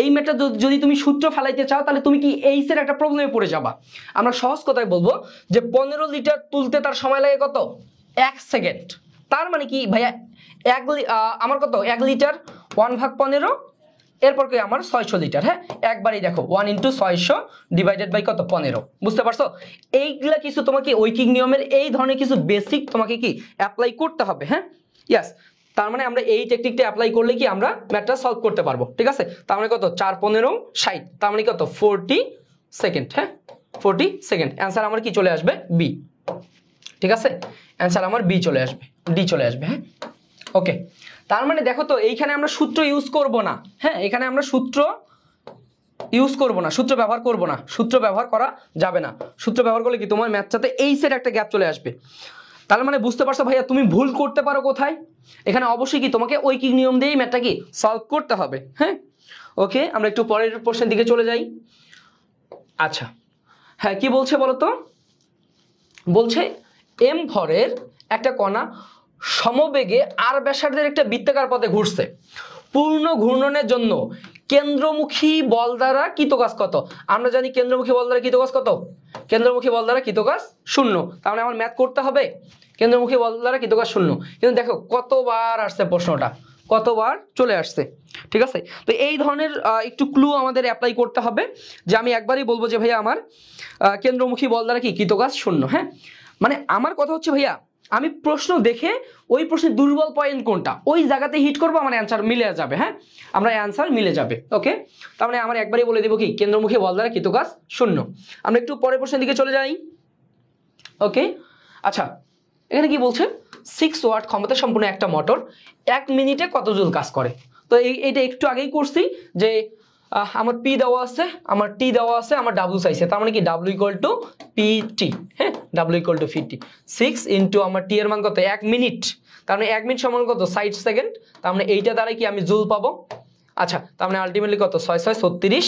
Speaker 1: এই ম্যাথটা যদি তুমি সূত্র ফেলাইতে চাও, তাহলে তুমি কি এইচের একটা প্রবলেমে পড়ে যাবা। আমরা সহজ কথায় বলবো যে 15 লিটার তুলতে তার সময় লাগে কত 1 সেকেন্ড। তার মানে কি ভাইয়া আমার কত 1 লিটার 1/15, এরপর কি আমার 600 লিটার। হ্যাঁ, একবারই দেখো 1 × 600 / কত 15। বুঝতে পারছো? এইগুলা কিছু তোমাকে ঐকিক নিয়মের এই ধরনের কিছু বেসিক তোমাকে কি অ্যাপ্লাই করতে হবে। হ্যাঁ, ইয়েস, তার মানে আমরা এই টেকনিকটা অ্যাপ্লাই করলে কি আমরা ম্যাথটা সলভ করতে পারবো। ঠিক আছে, তার মানে কত 4 15 60, তার মানে কত 40 সেকেন্ড। হ্যাঁ, 40 সেকেন্ড। অ্যান্সার আমার কি চলে আসবে বি। ঠিক আছে, অ্যান্সার আমার বি চলে আসবে, ডি চলে আসবে। হ্যাঁ, ওকে, তার মানে দেখো তো এইখানে আমরা সূত্র ইউজ করব না। হ্যাঁ, এখানে আমরা সূত্র ইউজ করব না, সূত্র ব্যবহার করব না, সূত্র ব্যবহার করা যাবে না। সূত্র ব্যবহার করলে কি তোমার ম্যাথটাতে এইচের একটা গ্যাপ চলে আসবে। তার মানে বুঝতে পারছো ভাইয়া তুমি ভুল করতে পারো কোথায়? এখানে অবশ্যই কি তোমাকে ঐকিক নিয়ম দিয়েই ম্যাথটা কি সলভ করতে হবে। হ্যাঁ, ওকে, আমরা একটু পরের প্রশ্নের দিকে চলে যাই। আচ্ছা, হ্যাঁ কি বলছে বলো তো? বলছে এম ভরের একটা কণা সমবেগে আর ব্যাসার্ধের একটা বৃত্তাকার পথে ঘুরছে, পূর্ণ ঘূর্ণনের জন্য কেন্দ্রমুখী বল দ্বারা কৃত কাজ কত? আমরা জানি কেন্দ্রমুখী বল দ্বারা কৃত কাজ কত? কেন্দ্রমুখী বল দ্বারা কৃত কাজ 0। তার মানে আমার ম্যাথ করতে হবে কেন্দ্রমুখী বল দ্বারা কৃত কাজ 0। কিন্তু দেখো কতবার আসছে প্রশ্নটা, কতবার চলে আসছে, ঠিক আছে? তো এই ধরনের একটু ক্লু আমাদের অ্যাপ্লাই করতে হবে, যে আমি একবারই বলবো যে ভাইয়া আমার কেন্দ্রমুখী বল দ্বারা কি কৃত কাজ 0। হ্যাঁ, মানে আমার কথা হচ্ছে ভাইয়া আমি প্রশ্ন দেখে ওই প্রশ্নের দুর্বল পয়েন্ট কোনটা ওই জায়গাতে হিট করবো, আমার অ্যান্সার মিলে যাবে। হ্যাঁ, আমরা অ্যান্সার মিলে যাবে। ওকে, তার মানে আমার একবারই বলে দেবো কি কেন্দ্রমুখী বল দ্বারা কৃত কাজ 0। আমরা একটু পরের প্রশ্নের দিকে চলে যাই। ওকে, আচ্ছা এখানে কি বলছে 6 ওয়াট ক্ষমতা সম্পন্ন একটা মোটর 1 মিনিটে কত জুল কাজ করে? তো এইটা একটু আগেই করছি যে আমার পি দেওয়া আছে, আমার টি দেওয়া আছে, আমার ডাব্লিউ চাইছে, তার মানে কি W equal to P T. হ্যাঁ, W equal to P T. 6 into আমার টি এর মান কত 1 মিনিট, তার মানে 1 মিনিট সমান কত 60 সেকেন্ড, তার মানে এইটা দ্বারা কি আমি জুল পাবো। আচ্ছা, তার মানে আলটিমেটলি কত 6 6 36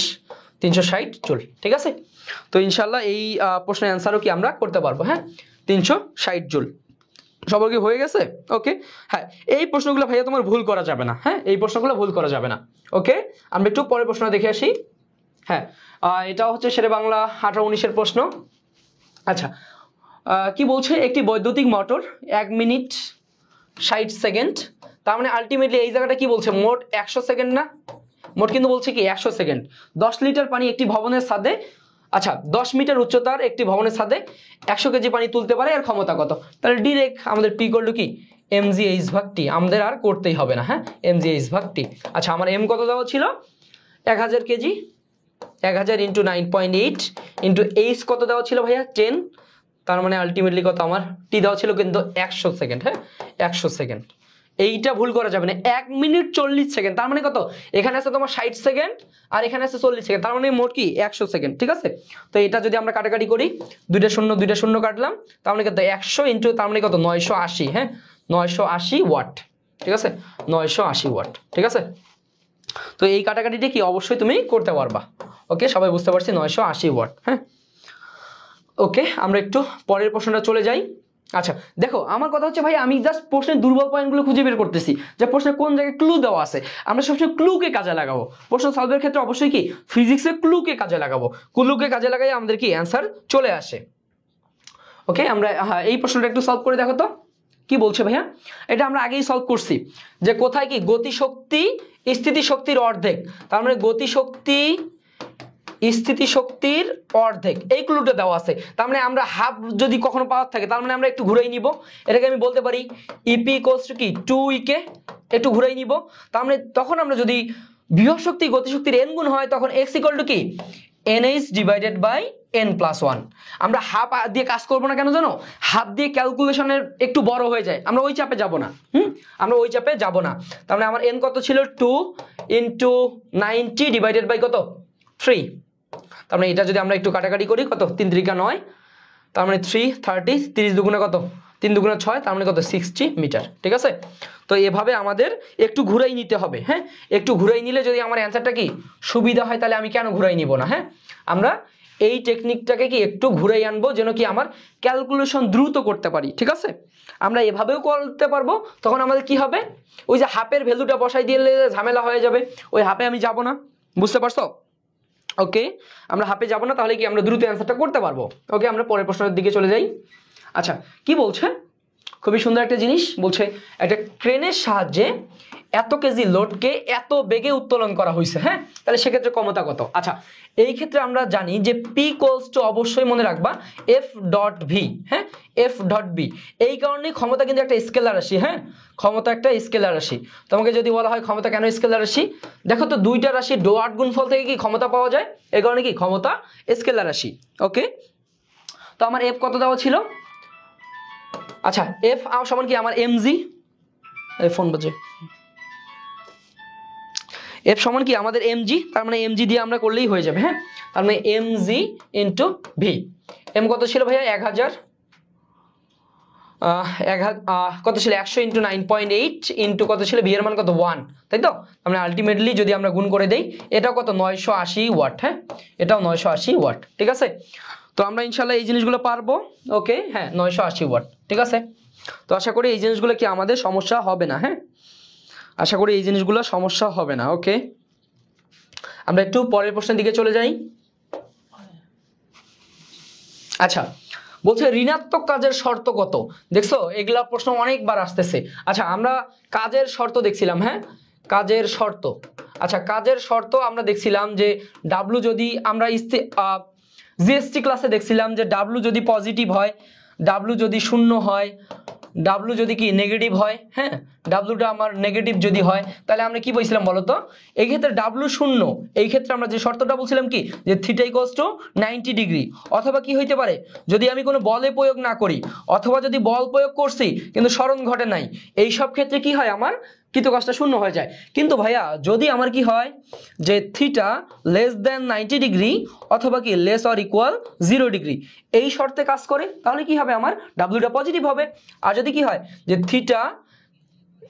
Speaker 1: 360 জুল। ঠিক আছে, তো ইনশাল্লাহ এই প্রশ্নের অ্যান্সারও কি আমরা করতে পারবো। হ্যাঁ, 360 জুল সবার কি হয়ে গেছে? ওকে, হ্যাঁ এই প্রশ্নগুলো ভাইয়া তোমার ভুল করা যাবে না। হ্যাঁ, এই প্রশ্নগুলো ভুল করা যাবে না। ওকে, আমরা একটু পরের প্রশ্ন দেখে আসি। হ্যাঁ, এটা হচ্ছে শেরে বাংলা 18-19 প্রশ্ন। আচ্ছা, কি বলছে একটি বৈদ্যুতিক মোটর 1 মিনিট 60 সেকেন্ড, তার মানে আলটিমেটলি এই জায়গাটা কি বলছে মোট 100 সেকেন্ড না, মোট কিন্তু বলছে কি 100 সেকেন্ড। 10 লিটার পানি একটি ভবনের ছাদে, আচ্ছা 10 মিটার উচ্চতার একটি ভবনের ছাদে 100 কেজি পানি তুলতে পারে, আর ক্ষমতা কত? তাহলে ডিরেক্ট আমাদের পি ইকুয়াল টু কি mgh ভাগ টি, আমাদের আর করতেই হবে না। হ্যাঁ, mgh ভাগ টি। আচ্ছা, আমার এম কত দেওয়া ছিল 1000 কেজি, 1000 ইন্টু 9.8 ইন্টু এইচ কত দেওয়া ছিল ভাইয়া 10, তার মানে আলটিমেটলি কত আমার টি দেওয়া ছিল কিন্তু 100 সেকেন্ড। হ্যাঁ, 100 সেকেন্ড, এইটা ভুল করা যাবে না। 1 মিনিট 40 সেকেন্ড, তার মানে কত এখানে আছে তোমার 60 সেকেন্ড আর এখানে আছে 40 সেকেন্ড, তার মানে মোট কি 100 সেকেন্ড। ঠিক আছে, তো এটা যদি আমরা কাটাকাটি করি 2টা শূন্য কাটলাম, তার মানে কত 100 ইন্টু তার মানে কত 980। হ্যাঁ, 980 ওয়াট। ঠিক আছে, 980 ওয়াট। ঠিক আছে, তো এই কাটাকাটিটা কি অবশ্যই তুমি করতে পারবা। ওকে, সবাই বুঝতে পারছি 980 ওয়াট। হ্যাঁ, ওকে, আমরা একটু পরের প্রশ্নটা চলে যাই। আচ্ছা দেখো, আমার কথা হচ্ছে ভাই আমি জাস্ট প্রশ্নের দুর্বল পয়েন্টগুলো খুঁজে বের করতেছি, যে প্রশ্নের কোন জায়গায় ক্লু দেওয়া আছে। আমরা সবসময় ক্লুকে কাজে লাগাবো, প্রশ্ন সলভের ক্ষেত্রে অবশ্যই কি ফিজিক্সের ক্লুকে কাজে লাগাবো, ক্লুকে কাজে লাগাই আমাদের কি অ্যান্সার চলে আসে। ওকে, আমরা এই প্রশ্নটা একটু সলভ করে দেখো তো কি বলছে ভাইয়া। এটা আমরা আগেই সলভ করছি যে কোথায় কি গতিশক্তি স্থিতিশক্তির অর্ধেক, তার মানে গতিশক্তি স্থিতিশক্তির অর্ধেক, এই ক্লুটা দেওয়া আছে। তার মানে আমরা হাফ যদি কখনো পাওয়ার থাকে তার মানে আমরা একটু ঘুরাই নিব, এটাকে আমি বলতে পারি ইপি ইকুয়ালস টু কি 2e একটু ঘুরাই নিব। তার মানে তখন আমরা যদি বিভব শক্তি গতিশক্তির n গুণ হয় তখন x ইকুয়াল টু কি nh ডিভাইডেড বাই n+1। আমরা হাফ দিয়ে কাজ করবো না কেন জানো, হাফ দিয়ে ক্যালকুলেশনের একটু বড় হয়ে যায়, আমরা ওই চাপে যাব না। আমরা ওই চাপে যাব না। তার মানে আমার n কত ছিল 2 ইন্টু 90 ডিভাইডেড বাই কত 3, তার মানে এটা যদি আমরা একটু কাটাকাটি করি কত 3 3 9, তার মানে 330, 30 দুগুণে কত 3 দুগুণে 6, তার মানে কত 60 মিটার। ঠিক আছে, তো এভাবে আমাদের একটু ঘুরাই নিতে হবে। হ্যাঁ, একটু ঘুরাই নিলে যদি আমার অ্যান্সারটা কি সুবিধা হয় তাহলে আমি কেন ঘুরাই নিব না। হ্যাঁ, আমরা এই টেকনিকটাকে কি একটু ঘুরাই আনবো যেন কি আমার ক্যালকুলেশন দ্রুত করতে পারি। ঠিক আছে, আমরা এভাবেও করতে পারবো, তখন আমাদের কি হবে ওই যে হাফের ভ্যালুটা বসাই দিলে ঝামেলা হয়ে যাবে, ওই হাফে আমি যাব না। বুঝতে পারছো? ওকে, আমরা হাফে যাব না, তাহলে কি আমরা দ্রুত অ্যান্সারটা করতে পারবো। ওকে, আমরা পরের প্রশ্নের দিকে চলে যাই। আচ্ছা, কি বলছে খুবই সুন্দর একটা জিনিস বলছে, একটা ক্রেনের সাহায্যে এত কেজি লোডকে এত বেগে উত্তোলন করা হয়েছে। হ্যাঁ, তাহলে সেক্ষেত্রে ক্ষমতা কত? আচ্ছা, এই ক্ষেত্রে আমরা জানি যে পি ইকুয়ালস টু অবশ্যই মনে রাখবা এফ ডট ভি। হ্যাঁ, এফ ডট বি, এই কারণেই ক্ষমতা কিন্তু একটা স্কেলার রাশি। হ্যাঁ, ক্ষমতা একটা স্কেলার রাশি। তোমাকে যদি বলা হয় ক্ষমতা কেন স্কেলার রাশি, দেখো তো দুইটা রাশি ডট গুণফল থেকে কি ক্ষমতা পাওয়া যায়, এই কারণে কি ক্ষমতা স্কেলার রাশি। ওকে, তো আমার এফ কত দেওয়া ছিল, আচ্ছা এফ সমান কি আমার এমজি, ফোন বাজে, এফ সমান কি আমাদের এমজি, তার মানে এমজি দিয়ে আমরা করলেই হয়ে যাবে। হ্যাঁ, তার মানে এমজি ইন্টু ভি। এম কত ছিল ভাইয়া 1000, কত ছিল 100 ইন্টু 9.8 ইন্টু কত ছিল ভি এর মান কত 1, তাই তো? আমরা আলটিমেটলি যদি আমরা গুণ করে দেই এটাও কত 980 ওয়াট। হ্যাঁ, এটাও 980 ওয়াট। ঠিক আছে, তো তো আমরা ইনশাল্লাহ এই জিনিসগুলো পারবো। ওকে, হ্যাঁ 980 ওয়াট, ঠিক আছে। তো আশা করি এই জিনিসগুলো কি আমাদের সমস্যা হবে না। হ্যাঁ, আশা করি এই জিনিসগুলো সমস্যা হবে না। ওকে, আমরা একটু পরের প্রশ্নের দিকে চলে যাই। আচ্ছা, বলছে ঋণাত্মক কাজের শর্ত কত? দেখছো এগুলা প্রশ্ন অনেকবার আসতেছে। আচ্ছা, আমরা কাজের শর্ত দেখছিলাম। হ্যাঁ, কাজের শর্ত। আচ্ছা, কাজের শর্ত আমরা দেখছিলাম যে ডাব্লু যদি আমরা জিএসটি ক্লাসে দেখছিলাম যে ডাব্লু যদি পজিটিভ হয়, ডাব্লু যদি শূন্য হয়, ডাব্লু যদি কি নেগেটিভ হয়, হ্যাঁ ডাব্লুটা আমার নেগেটিভ যদি হয়, তাহলে আমরা কি বলছিলাম বলতো? এই ক্ষেত্রে ডাব্লু শূন্য, এই ক্ষেত্রে আমরা যে শর্তটা বলছিলাম কি যে থিটা ইকুয়ালস টু 90 ডিগ্রি। অথবা কি হইতে পারে, যদি আমি কোনো বলে প্রয়োগ না করি, অথবা যদি বল প্রয়োগ করছি কিন্তু স্মরণ ঘটে নাই, এই সব ক্ষেত্রে কি হয় আমার কৃতকাজটা শূন্য হয়ে যায়। কিন্তু ভাইয়া যদি আমার কি হয় যে থিটা লেস দেন 90 ডিগ্রি অথবা কি লেস অর ইকুয়াল 0 ডিগ্রি, এই শর্তে কাজ করে, তাহলে কি হবে আমার ডাব্লুটা পজিটিভ হবে। আর যদি কি হয় যে থিটা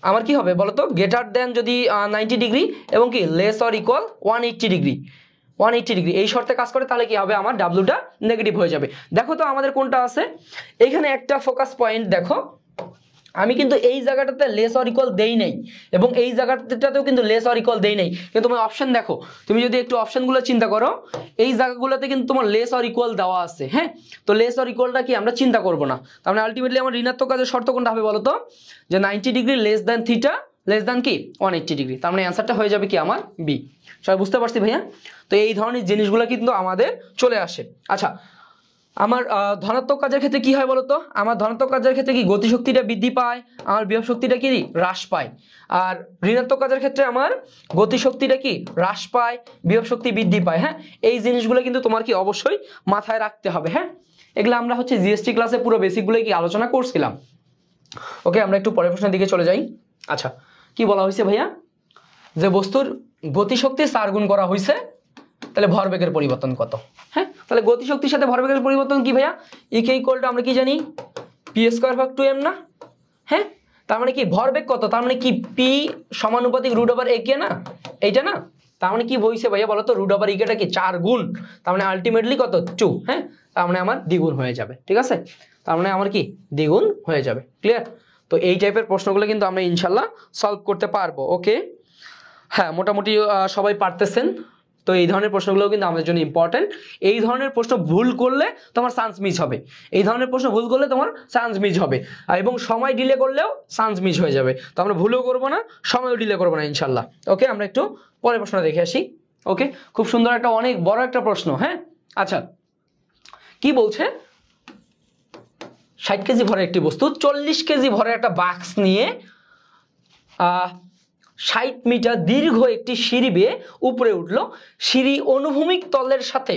Speaker 1: আমার কি হবে বলতো গ্রেটার দেন যদি 90 ডিগ্রি এবং কি less or equal 180 degree, 180 degree এই শর্তে কাজ করে, তাহলে কি হবে আমার ডাব্লুটা নেগেটিভ হয়ে যাবে। দেখো তো আমাদের কোনটা আছে এখানে, একটা ফোকাস পয়েন্ট দেখো, আমি কিন্তু এই জায়গাটাতে লেস অর ইকুয়াল দেই নাই এবং এই জায়গাটাতেও কিন্তু লেস অর ইকুয়াল দেই নাই, কিন্তু তুমি অপশন দেখো, তুমি যদি একটু অপশনগুলো চিন্তা করো, এই জায়গাগুলোতে কিন্তু তোমার লেস অর ইকুয়াল দেওয়া আছে। হ্যাঁ, তো লেস অর ইকুয়ালটা কি আমরা চিন্তা করব না, তার মানে আলটিমেটলি আমার ঋণাত্মক কাজের শর্ত কোনটা হবে বলো তো, যে 90 degree less than theta less than কি 180 ডিগ্রি, তার মানে অ্যান্সারটা হয়ে যাবে কি আমার বি। সবাই বুঝতে পারছি ভাইয়া? তো এই ধরনের জিনিসগুলো কিন্তু আমাদের চলে আসে। আচ্ছা, আমার ধনাত্মক কাজের ক্ষেত্রে কি হয় বলতো, আমার ধনাত্মক কাজের ক্ষেত্রে কি গতিশক্তিটা বৃদ্ধি পায়, আমার বিভব শক্তিটা কি হ্রাস পায়। আর ঋণাত্মক কাজের ক্ষেত্রে আমার গতিশক্তিটা কি হ্রাস পায়, বিভব শক্তি বৃদ্ধি পায়। হ্যাঁ, এই জিনিসগুলো কিন্তু তোমার কি অবশ্যই মাথায় রাখতে হবে। হ্যাঁ, এগুলো আমরা হচ্ছে জিএসটি ক্লাসে পুরো বেসিকগুলো কি আলোচনা করছিলাম। ওকে, আমরা একটু পরের প্রশ্নের দিকে চলে যাই। আচ্ছা, কি বলা হয়েছে ভাইয়া, যে বস্তুর গতিশক্তি 4 গুণ করা হয়েছে, তাহলে ভরবেগের পরিবর্তন কত? হ্যাঁ, তাহলে গতিশক্তির সাথে ভরবেগের পরিবর্তন কি ভাইয়া, ইকে ইকুয়াল টু আমরা কি জানি পি স্কয়ার ভাগ 2m না? হ্যাঁ, তার মানে কি ভরবেগ কত, তার মানে কি পি সমানুপাতিক রুট ওভার একে না, এইটা না? তার মানে কি বলছে ভাইয়া বলো তো, রুট ওভার ইকেটা কি 4 গুণ, তার মানে আলটিমেটলি কত 2। হ্যাঁ, তার মানে আমার দ্বিগুণ হয়ে যাবে। ঠিক আছে, তার মানে আমার কি দ্বিগুণ হয়ে যাবে। ক্লিয়ার? তো এই টাইপের প্রশ্নগুলো কিন্তু আমরা ইনশাল্লাহ সলভ করতে পারবো। ওকে, হ্যাঁ মোটামুটি সবাই পারতেছেন। তো এই ধরনের প্রশ্নগুলো কিন্তু আমাদের জন্য ইম্পর্টেন্ট। এই ধরনের প্রশ্ন ভুল করলে তোমার চান্স মিস হবে, এই ধরনের প্রশ্ন ভুল করলে তোমার চান্স মিস হবে, এবং সময় ডিলে করলেও চান্স মিস হয়ে যাবে। তো আমরা ভুলও করবো না, সময়ও ডিলে করবো না ইনশাল্লাহ। ওকে, আমরা একটু পরের প্রশ্ন দেখে আসি। ওকে, খুব সুন্দর একটা অনেক বড় একটা প্রশ্ন। হ্যাঁ, আচ্ছা কি বলছে, 60 কেজি ভরের একটি বস্তু 40 কেজি ভরের একটা বাক্স নিয়ে 60 মিটার দীর্ঘ একটি সিঁড়ি বেয়ে উপরে উঠলো, সিঁড়ি অনুভূমিক তলের সাথে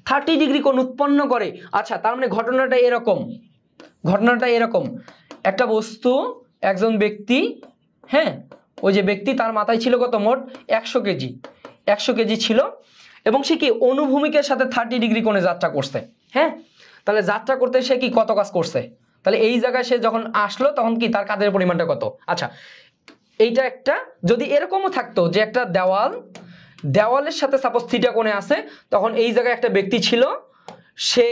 Speaker 1: 30 ডিগ্রি কোণ উৎপন্ন করে। আচ্ছা, তার মানে ঘটনাটা এরকম, একটা বস্তু, একজন ব্যক্তি, হ্যাঁ ওই যে ব্যক্তি তার মাথায় ছিল কত মোট 100 কেজি ছিল, এবং সে কি অনুভূমিকের সাথে 30 ডিগ্রি কোণে যাত্রা করছে। হ্যাঁ, তাহলে যাত্রা করতে সে কি কত কাজ করছে, তাহলে এই জায়গায় সে যখন আসলো তখন কি তার কাজের পরিমাণটা কত। আচ্ছা, এইটা একটা যদি এরকমও থাকতো যে একটা দেওয়ালের সাথে সাপোজ থিটা কোণে আছে, তখন এই জায়গায় একটা ব্যক্তি ছিল, সে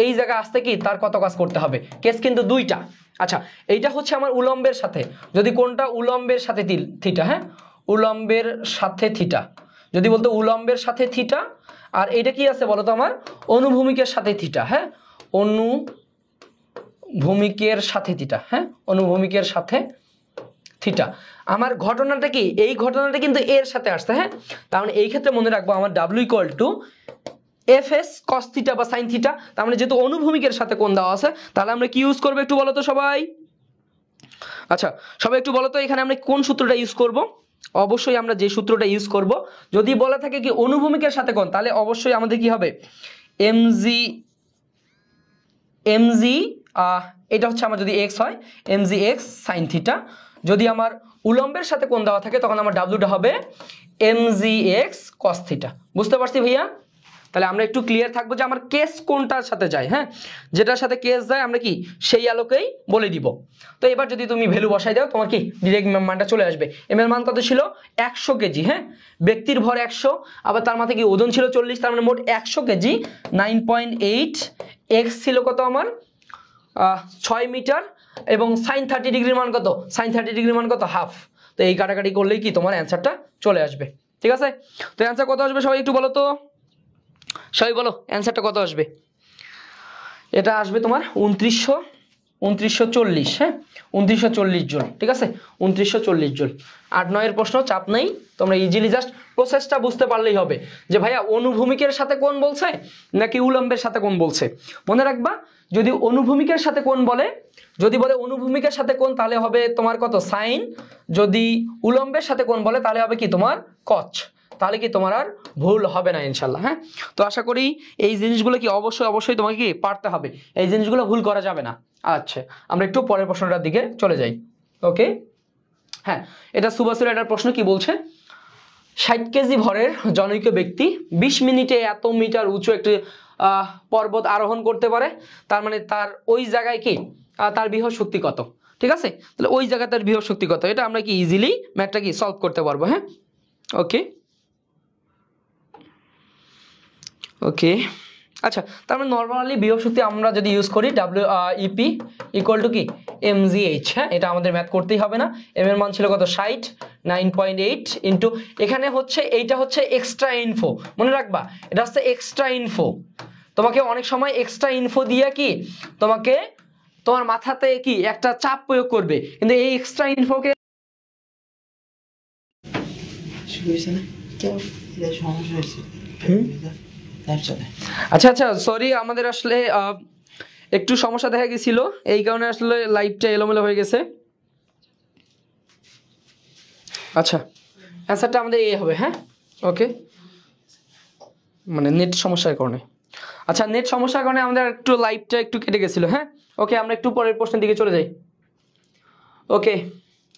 Speaker 1: এই জায়গায় আসতে কি তার কত কাজ করতে হবে, কেস কিন্তু দুইটা। আচ্ছা, এইটা হচ্ছে আমার উলম্বের সাথে, যদি কোনটা উলম্বের সাথে থিটা, হ্যাঁ উলম্বের সাথে থিটা, যদি বলতো উলম্বের সাথে থিটা, আর এইটা কি আছে বলতো আমার অনুভূমিকের সাথে থিটা। হ্যাঁ, অনুভূমিকের সাথে থিটা, হ্যাঁ অনুভূমিকের সাথে থিটা। আমার ঘটনাটা কি, এই ঘটনাটা কিন্তু এর সাথে আসছে। হ্যাঁ, তার মানে এই ক্ষেত্রে মনে রাখবো আমার W equal two FS cos theta বা সাইন থিটা। তার মানে যেহেতু অনুভূমিকের সাথে কোণ দেওয়া আছে, তাহলে আমরা কি ইউজ করবো একটু বলো তো সবাই। আচ্ছা, সবাই একটু বলো তো এখানে আমরা কোন সূত্রটা ইউজ করব। অবশ্যই আমরা যে সূত্রটা ইউজ করব, যদি বলা থাকে কি অনুভূমিকের সাথে কোণ, তাহলে অবশ্যই আমাদের কি হবে এমজি এটা হচ্ছে আমার যদি এক্স হয় এমজি এক্স সাইন থিটা। যদি আমার উলম্বের সাথে কোণ দেওয়া থাকে তখন আমার ডাব্লুটা হবে এমজি এক্স কস থিটা। বুঝতে পারছি ভাইয়া? তাহলে আমরা একটু ক্লিয়ার থাকবো যে আমার কেস কোনটার সাথে যায়। হ্যাঁ, যেটার সাথে কেস যায় আমরা কি সেই আলোকেই বলে দিব। তো এবার যদি তুমি ভ্যালু বসাই দাও, তোমার কি ডিরেক্ট মানটা চলে আসবে। এম এর মান কত ছিল 100 কেজি। হ্যাঁ, ব্যক্তির ভর 100, আবার তার মাথায় কি ওজন ছিল 40, তার মানে মোট 100 কেজি 9.8 এক্স ছিল কত আমার 6 মিটার, এবং সাইন 30 ডিগ্রির মান কত, সাইন 30 ডিগ্রির মান কত হাফ। তো এই কাটাকাটি করলেই কি তোমার অ্যান্সারটা চলে আসবে। ঠিক আছে, তো অ্যান্সার কত আসবে সবাই একটু বলো তো, সবাই বলো অ্যান্সারটা কত আসবে। এটা আসবে তোমার 2940, হ্যাঁ 2940 জুল। ঠিক আছে, 2940 জুল। 8-9 প্রশ্ন, চাপ নেই, তোমরা ইজিলি জাস্ট প্রসেসটা বুঝতে পারলেই হবে যে ভাইয়া অনুভূমিকের সাথে কোণ বলছে নাকি উলম্বের সাথে কোণ বলছে। মনে রাখবা, যদি অনুভূমিকের সাথে কোণ বলে, যদি বলে অনুভূমিকের সাথে কোণ তাহলে হবে তোমার কত সাইন, যদি উলম্বের সাথে কোণ বলে তাহলে হবে কি তোমার কচ। তাহলে কি তোমার আর ভুল হবে না ইনশাল্লাহ। হ্যাঁ, তো আশা করি এই জিনিসগুলো কি অবশ্যই তোমাকে কি পারতে হবে, এই জিনিসগুলো ভুল করা যাবে না। আচ্ছা, আমরা একটু পরের প্রশ্নটার দিকে চলে যাই। ওকে, হ্যাঁ, এটা সুভাষের একটা প্রশ্ন কি বলছে, 60 কেজি ভরের জনৈক ব্যক্তি 20 মিনিটে এত মিটার উঁচু একটি পর্বত আরোহণ করতে পারে, তার মানে তার ওই জায়গায় কি তার বিভব শক্তি কত। ঠিক আছে, তাহলে ওই জায়গায় তার বিভব শক্তি কত, এটা আমরা কি ইজিলি ম্যাথটা কি সলভ করতে পারবো। হ্যাঁ, ওকে ওকে, আচ্ছা, তার মানে নর্মালি বিভব শক্তি আমরা যদি ইউজ করি ইপি ইকুয়াল টু কি mgh। হ্যাঁ, এটা আমাদের ম্যাথ করতেই হবে না। এম এর মান ছিল কত 60, 9.8 ইন্টু এখানে হচ্ছে এইটা হচ্ছে এক্সট্রা ইনফো, মনে রাখবা এটা হচ্ছে এক্সট্রা ইনফো। তোমাকে অনেক সময় এক্সট্রা ইনফো দিয়ে কি তোমাকে তোমার মাথাতে কি একটা চাপ প্রয়োগ করবে, কিন্তু এই এক্সট্রা ইনফোকে আচ্ছা আচ্ছা সরি, আমাদের আসলে একটু সমস্যা দেখা গেছিল, এই কারণে আসলে লাইভটা এলোমেলো হয়ে গেছে। আচ্ছা, অ্যান্সারটা আমাদের এই হবে। হ্যাঁ, ওকে, মানে নেট সমস্যার কারণে। আচ্ছা, নেট সমস্যার কারণে আমাদের একটু লাইভটা একটু কেটে গেছিল। হ্যাঁ, ওকে, আমরা একটু পরের প্রশ্নের দিকে চলে যাই। ওকে,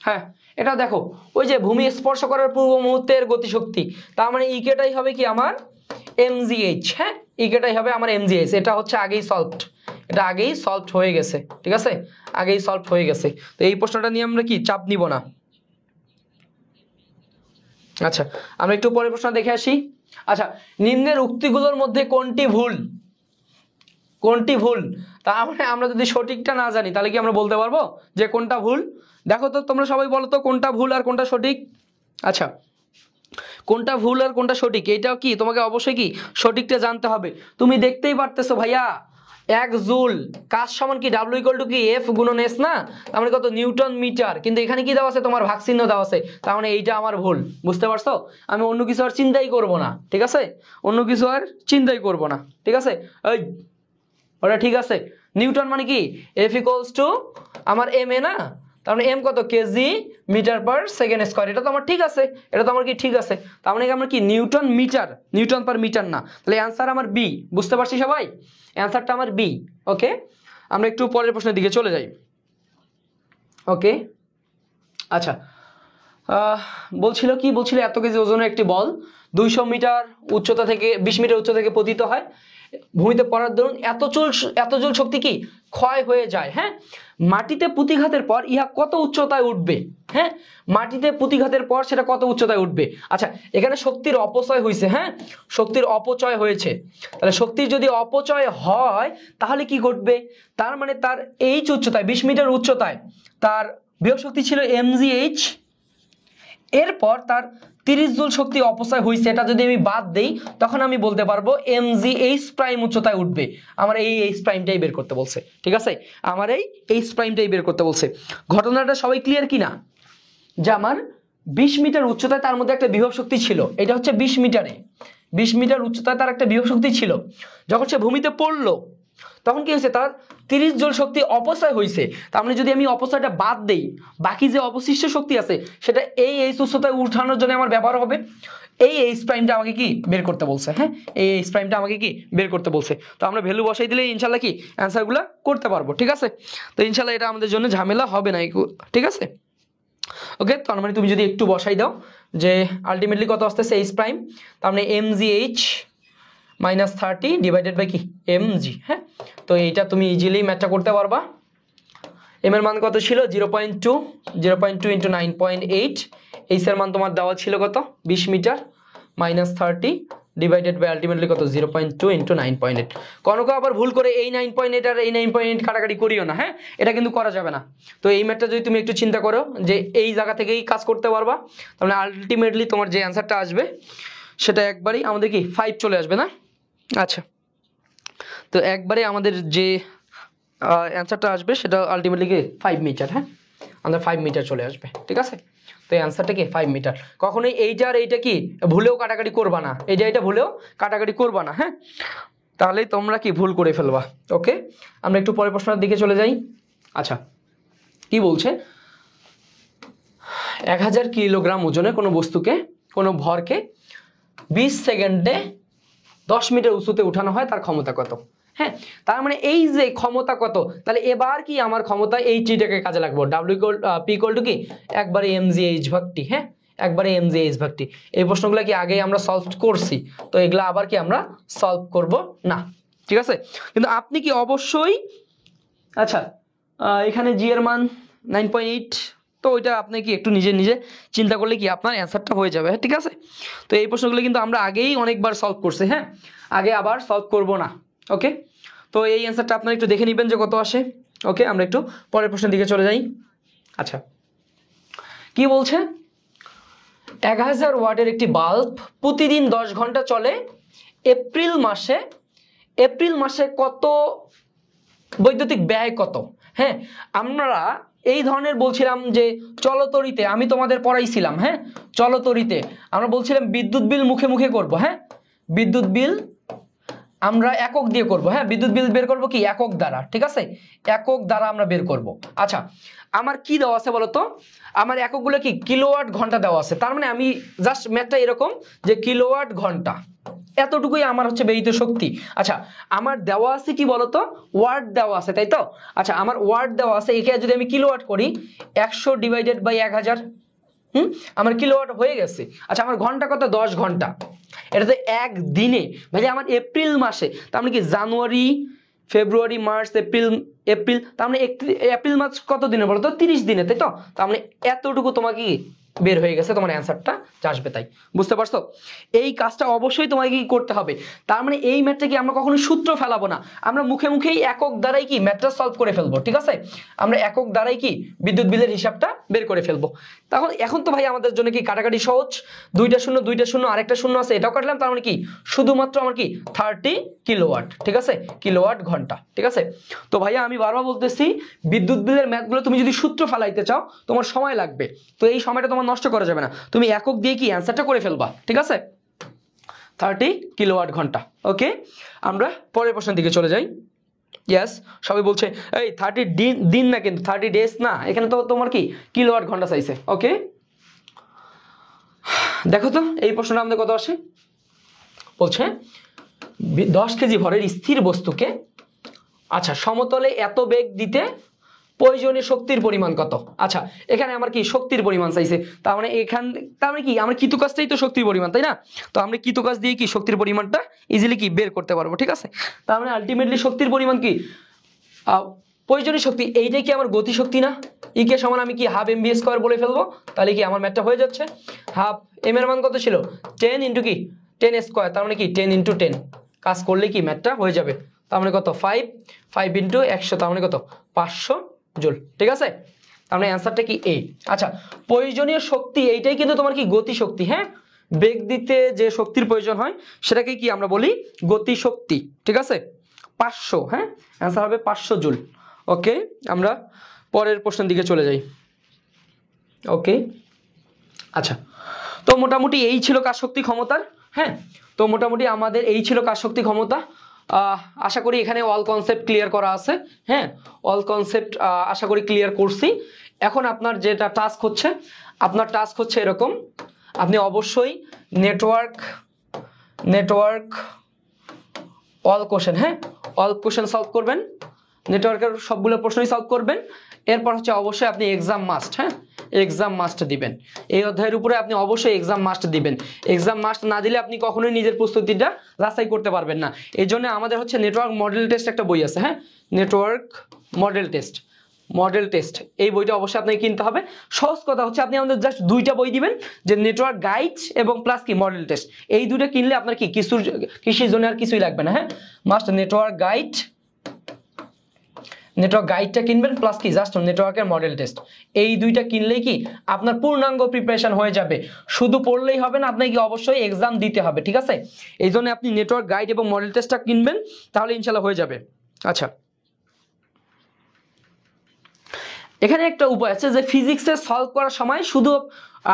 Speaker 1: হ্যাঁ, এটা দেখো, ওই যে ভূমি স্পর্শ করার পূর্ব মুহূর্তের গতিশক্তি, তার মানে ইকেটাই হবে কি আমার mgh। হ্যাঁ, ইকেটাই হবে আমার mgh। এটা হচ্ছে আগেই সলভড, এটা আগেই সলভড হয়ে গেছে। ঠিক আছে, আগেই সলভড হয়ে গেছে, তো এই প্রশ্নটা নিয়ে আমরা কি চাপ নিব না। আচ্ছা, আমরা একটু পরের প্রশ্ন দেখে আসি। আচ্ছা, নিম্নের উক্তিগুলোর মধ্যে কোনটি ভুল, কোনটি ভুল। তার মানে আমরা যদি সঠিকটা না জানি তাহলে কি আমরা বলতে পারবো যে কোনটা ভুল। দেখো তো তোমরা সবাই বলো তো কোনটা ভুল আর কোনটা সঠিক। আচ্ছা, কোনটা ভুল আর কোনটা সঠিক, এইটাও কি তোমাকে অবশ্যই কি সঠিকটা জানতে হবে। তুমি দেখতেই পারতেছো ভাইয়া 1 জুল কাজ সমান কি ডাব্লিউ ইকুয়াল টু কি এফ গুণন এস না, তার মানে কত নিউটন মিটার, কিন্তু এখানে কি দেওয়া আছে তোমার ভাগ চিহ্ন দেওয়া আছে, তার মানে এইটা আমার ভুল। বুঝতে পারছো, আমি অন্য কিছু আর চিন্তাই করব না। ঠিক আছে, অন্য কিছু আর চিন্তাই করব না। ঠিক আছে, এই ওটা ঠিক আছে, নিউটন মানে কি এফ ইকুয়ালস টু আমার এম এ না, তার মানে এম কত KG metre per second square, এটা তো আমার ঠিক আছে, এটা তো আমার কি ঠিক আছে, তার মানে আমরা কি Newton metre, Newton per metre না, তাহলে অ্যান্সার আমার বি। বুঝতে পারছি সবাই, অ্যান্সারটা আমার বি। ওকে, আমরা একটু পরের প্রশ্নের দিকে চলে যাই। ওকে, আচ্ছা, বলছিল কি বলছিল, এত কেজি ওজনের একটি বল 200 মিটার উচ্চতা থেকে 20 মিটার উচ্চতা থেকে পতিত হয়, ভূমিতে পড়ার দরুন এত জুল শক্তি কি ক্ষয় হয়ে যায়। হ্যাঁ, মাটিতে পুঁতিঘাতের পর ইহা কত উচ্চতায় উঠবে। হ্যাঁ, মাটিতে পুঁতিঘাতের পর সেটা কত উচ্চতায় উঠবে। আচ্ছা, এখানে শক্তির অপচয় হয়েছে। হ্যাঁ, শক্তির অপচয় হয়েছে, তাহলে শক্তির যদি অপচয় হয় তাহলে কি ঘটবে, তার মানে তার এইচ উচ্চতায় 20 মিটার উচ্চতায় তার বিভব শক্তি ছিল mgh, এরপর তার 30 জুল শক্তি অপচয় হয়েছে, এটা যদি আমি বাদ দেই তখন আমি বলতে পারবো mgh প্রাইম উচ্চতায় উঠবে। আমার এই এইচ প্রাইমটাই বের করতে বলছে। ঠিক আছে, আমার এই এইচ প্রাইমটাই বের করতে বলছে। ঘটনাটা সবাই ক্লিয়ার কিনা, যে আমার 20 মিটার উচ্চতায় তার মধ্যে একটা বিভব শক্তি ছিল, এটা হচ্ছে 20 মিটারে, 20 মিটার উচ্চতায় তার একটা বিভব শক্তি ছিল, যখন সে ভূমিতে পড়লো তখন কি হয়েছে, তার 30 জুল শক্তি অপচয় হয়েছে। তার মানে যদি আমি অপচয়টা বাদ দেই, বাকি যে অবশিষ্ট শক্তি আছে সেটা এই এইচ উচ্চতায় উঠানোর জন্য আমার ব্যবহার হবে। এই এইচ প্রাইমটা আমাকে কি বের করতে বলছে। হ্যাঁ, এই এইচ প্রাইমটা আমাকে কি বের করতে বলছে, তো আমরা ভ্যালু বসাই দিলে ইনশাল্লাহ কি অ্যান্সারগুলো করতে পারবো। ঠিক আছে, তো ইনশাল্লাহ এটা আমাদের জন্য ঝামেলা হবে না। ঠিক আছে, ওকে, তার মানে তুমি যদি একটু বসাই দাও যে আলটিমেটলি কত আসতেছে এইচ প্রাইম, তার মানে mgh -30 ডিভাইডেড বাই কি mg। হ্যাঁ, তো এইটা তুমি ইজিলি ম্যাথটা করতে পারবা। এম এর মান কত ছিল 0.2, 0.2 ইন্টু 9.8, এইচ এর মান তোমার দেওয়া ছিল কত 20 মিটার -30, ডিভাইডেড বাই আলটিমেটলি কত 0.2 ইন্টু 9.8। কনক আবার ভুল করে এই 9.8 আর এই 9.8 কাটাকাটি করিও না, হ্যাঁ, এটা কিন্তু করা যাবে না। তো এই ম্যাথটা যদি তুমি একটু চিন্তা করো যে এই জায়গা থেকেই কাজ করতে পারবা, তাহলে আলটিমেটলি তোমার যে অ্যান্সারটা আসবে সেটা একবারেই আমাদের কি 5 চলে আসবে না। আচ্ছা, তো একবারে আমাদের যে অ্যান্সারটা আসবে সেটা আলটিমেটলি কি 5 মিটার। হ্যাঁ, আমাদের 5 মিটার চলে আসবে, ঠিক আছে। তো এই অ্যান্সারটা কি 5 মিটার। কখনোই এইটা আর এইটা কি ভুলেও কাটাকাটি করবা না, এইটা ভুলেও কাটাকাটি করবা না, হ্যাঁ, তাহলেই তোমরা কি ভুল করে ফেলবা। ওকে, আমরা একটু পরের প্রশ্নের দিকে চলে যাই। আচ্ছা, কি বলছে, 1000 কিলোগ্রাম ওজনে কোনো বস্তুকে, কোনো ভরকে 20 সেকেন্ডে 10 মিটার উঁচুতে উঠানো হয়, তার ক্ষমতা কত। হ্যাঁ, তার মানে এই যে ক্ষমতা কত, তাহলে এবার কি আমার ক্ষমতা এই টিটাকে কাজে লাগবো। P = কি একবারে mgh/t। হ্যাঁ, একবারে mgh/t। এই প্রশ্নগুলো কি আগে আমরা সলভ করছি, তো এগুলা আবার কি আমরা সলভ করব না, ঠিক আছে। কিন্তু আপনি কি অবশ্যই, আচ্ছা এখানে জি এর মান 9.8, তো ওইটা আপনি কি একটু নিজে নিজে চিন্তা করলে কি আপনার অ্যান্সারটা হয়ে যাবে, ঠিক আছে। তো এই প্রশ্নগুলো কিন্তু আমরা আগেই অনেকবার সলভ করছি, হ্যাঁ, আগে আবার সলভ করব না। ওকে, তো এই অ্যান্সারটা আপনারা একটু দেখে নেবেন যে কত আসে। ওকে, আমরা একটু পরের প্রশ্নের দিকে চলে যাই। আচ্ছা, কি বলছে, 1000 ওয়াটের একটি বাল্ব প্রতিদিন 10 ঘন্টা চলে, এপ্রিল মাসে কত বৈদ্যুতিক ব্যয় কত। হ্যাঁ, আমরা এই ধরনের বলছিলাম যে চলতরিতে, আমি তোমাদের পড়াইছিলাম, হ্যাঁ, চলতরিতে আমরা বলছিলাম বিদ্যুৎ বিল মুখে মুখে করব। হ্যাঁ, বিদ্যুৎ বিল আমরা একক দিয়ে করব। হ্যাঁ, বিদ্যুৎ বিল বের করব কি একক দ্বারা, ঠিক আছে, একক দ্বারা আমরা বের করব। আচ্ছা, আমার কি দেওয়া আছে বলতো, আমার এককগুলো কি কিলোওয়াট ঘন্টা দেওয়া আছে। তার মানে আমি জাস্ট ম্যাথটা এরকম যে কিলোওয়াট ঘন্টা, এতটুকুই আমার হচ্ছে ব্যয়িত শক্তি। আচ্ছা, আমার দেওয়া আছে কি বলতো, ওয়াট দেওয়া আছে, তাই তো। আচ্ছা, আমার ওয়াট দেওয়া আছে, এখানে যদি আমি কিলোওয়াট করি 100 ডিভাইডেড বাই 1000, আমার কিলোওয়াট হয়ে গেছে। আচ্ছা, আমার ঘন্টা কত, 10 ঘন্টা। এটা তো এক দিনে ভাই, আমার এপ্রিল মাসে, তার মানে কি জানুয়ারি, ফেব্রুয়ারি, মার্চ, এপ্রিল, তার মানে এপ্রিল মাস কত দিনে বলো তো, 30 দিনে, তাই তো। তার মানে এতটুকু তোমাকে বের হয়ে গেছে, তোমার অ্যান্সারটা আসবে। তাই বুঝতে পারছো, এই কাজটা অবশ্যই তোমাকে কি করতে হবে। তার মানে এই ম্যাথটা কি আমরা কখনো সূত্র ফেলাবো না, আমরা মুখে মুখেই একক দ্বারাই কি ম্যাথটা সলভ করে ফেলবো, ঠিক আছে। আমরা একক দ্বারাই কি বিদ্যুৎ বিলের হিসাবটা বের করে ফেলবো। তখন এখন তো ভাই আমাদের জন্য কি কাটাকাটি সহজ, 2টা শূন্য আরেকটা শূন্য আছে, এটাও কাটলাম। তার মানে কি শুধুমাত্র আমার কি 30 কিলোওয়াট, ঠিক আছে, কিলোওয়াট ঘন্টা, ঠিক আছে। তো ভাইয়া আমি বারবার বলতেছি, বিদ্যুৎ বিলের ম্যাথগুলো তুমি যদি সূত্র ফেলাইতে চাও তোমার সময় লাগবে, তো এই সময়টা তোমার নষ্ট করা যাবে না, তুমি একক দিয়ে কি অ্যান্সারটা করে ফেলবা, ঠিক আছে, 30 কিলোওয়াট ঘন্টা। ওকে, আমরা পরের প্রশ্নের দিকে চলে যাই। ইয়েস, সবাই বলছে এই 30 দিন না, কিন্তু 30 ডেজ না, এখানে তো তোমার কি কিলোওয়াট ঘন্টা চাইছে। ওকে, দেখো তো এই প্রশ্নটা আমাদের কত আসে। বলছে 10 কেজি ভরের স্থির বস্তুকে, আচ্ছা, সমতলে এত বেগ দিতে প্রয়োজনীয় শক্তির পরিমাণ কত। আচ্ছা, এখানে আমার কি শক্তির পরিমাণ চাইছে, তার মানে তার মানে কি আমরা কৃত কাজটাই তো শক্তির পরিমাণ, তাই না। তো আমরা কৃত কাজ দিয়ে কি শক্তির পরিমাণটা ইজিলি কি বের করতে পারবো, ঠিক আছে। তার মানে আলটিমেটলি শক্তির পরিমাণ কি প্রয়োজনীয় শক্তি, এইটাই কি আমার গতি শক্তি না। ই কে সমান আমি কি হাফ mv² বলে ফেলবো, তাহলে কি আমার ম্যাথটা হয়ে যাচ্ছে। হাফ এম এর মান কত ছিল 10 ইন্টু কি 10² তার মানে কি 10 ইন্টু 10 কাজ করলে কি ম্যাথটা হয়ে যাবে। তার মানে কত 5 ইন্টু 100, তার মানে কত 500 জুল, ঠিক আছে। তার মানে অ্যান্সারটা কি এই। আচ্ছা, প্রয়োজনীয় শক্তি এইটাই কিন্তু তোমার কি গতি শক্তি। হ্যাঁ, বেগ দিতে যে শক্তির প্রয়োজন হয় সেটাকে কি আমরা বলি গতি শক্তি, ঠিক আছে, 500। হ্যাঁ, অ্যান্সার হবে 500 জুল। ওকে, আমরা পরের প্রশ্নের দিকে চলে যাই। ওকে, আচ্ছা, তো মোটামুটি এই ছিল কাজ শক্তি ক্ষমতার। হ্যাঁ, তো মোটামুটি আমাদের এই ছিল কাজ শক্তি ক্ষমতা। আশা করি এখানে অল কনসেপ্ট ক্লিয়ার করা আছে। হ্যাঁ, অল কনসেপ্ট আশা করি ক্লিয়ার করছি। এখন আপনার যেটা টাস্ক হচ্ছে, আপনার টাস্ক হচ্ছে এরকম, আপনি অবশ্যই নেটওয়ার্ক অল কোশ্চেন, হ্যাঁ, অল কোশ্চেন সলভ করবেন, নেটওয়ার্কের সবগুলো প্রশ্নই সলভ করবেন। এরপর হচ্ছে অবশ্যই আপনি এক্সাম মাস্ট, হ্যাঁ, এক্সাম মাস্ট দিবেন। এই অধ্যায়ের উপরে আপনি অবশ্যই এক্সাম মাস্ট দিবেন। এক্সাম মাস্ট না দিলে আপনি কখনোই নিজের প্রস্তুতিটা যাচাই করতে পারবেন না। এই জন্য আমাদের হচ্ছে নেটওয়ার্ক মডেল টেস্ট একটা বই আছে, হ্যাঁ, network model test, model test, এই বইটা অবশ্যই আপনাকে কিনতে হবে। সহজ কথা হচ্ছে আপনি আমাদের জাস্ট দুইটা বই দিবেন, যে নেটওয়ার্ক গাইড এবং প্লাস কি মডেল টেস্ট, এই দুটো কিনলে আপনার কি কৃষির জন্য আর কিছুই লাগবে না। হ্যাঁ, মাস্ট নেটওয়ার্ক গাইডটা কিনবেন, প্লাস কি জাস্ট নেটওয়ার্কের মডেল টেস্ট, এই দুইটা কিনলেই কি আপনার পূর্ণাঙ্গ প্রিপারেশন হয়ে যাবে। শুধু পড়লেই হবে না, আপনাকে অবশ্যই এক্সাম দিতে হবে, ঠিক আছে? এই জন্য আপনি নেটওয়ার্ক গাইড এবং মডেল টেস্টটা কিনবেন, তাহলে ইনশাল্লাহ হয়ে যাবে। আচ্ছা, এখানে একটা উপায় আছে যে ফিজিক্সে সলভ করার সময় শুধু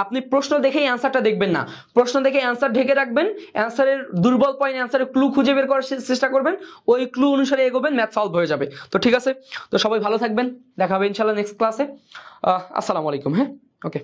Speaker 1: আপনি প্রশ্ন দেখেই অ্যান্সারটা দেখবেন না, প্রশ্ন দেখে অ্যান্সার ঢেকে রাখবেন, অ্যান্সারের দুর্বল পয়েন্ট, অ্যান্সারের ক্লু খুঁজে বের করার চেষ্টা করবেন, ওই ক্লু অনুসারে এগোবেন, ম্যাথ সলভ হয়ে যাবে। তো ঠিক আছে, তো সবাই ভালো থাকবেন, দেখা হবে ইনশাল্লাহ নেক্সট ক্লাসে। আসসালামু আলাইকুম। হ্যাঁ, ওকে।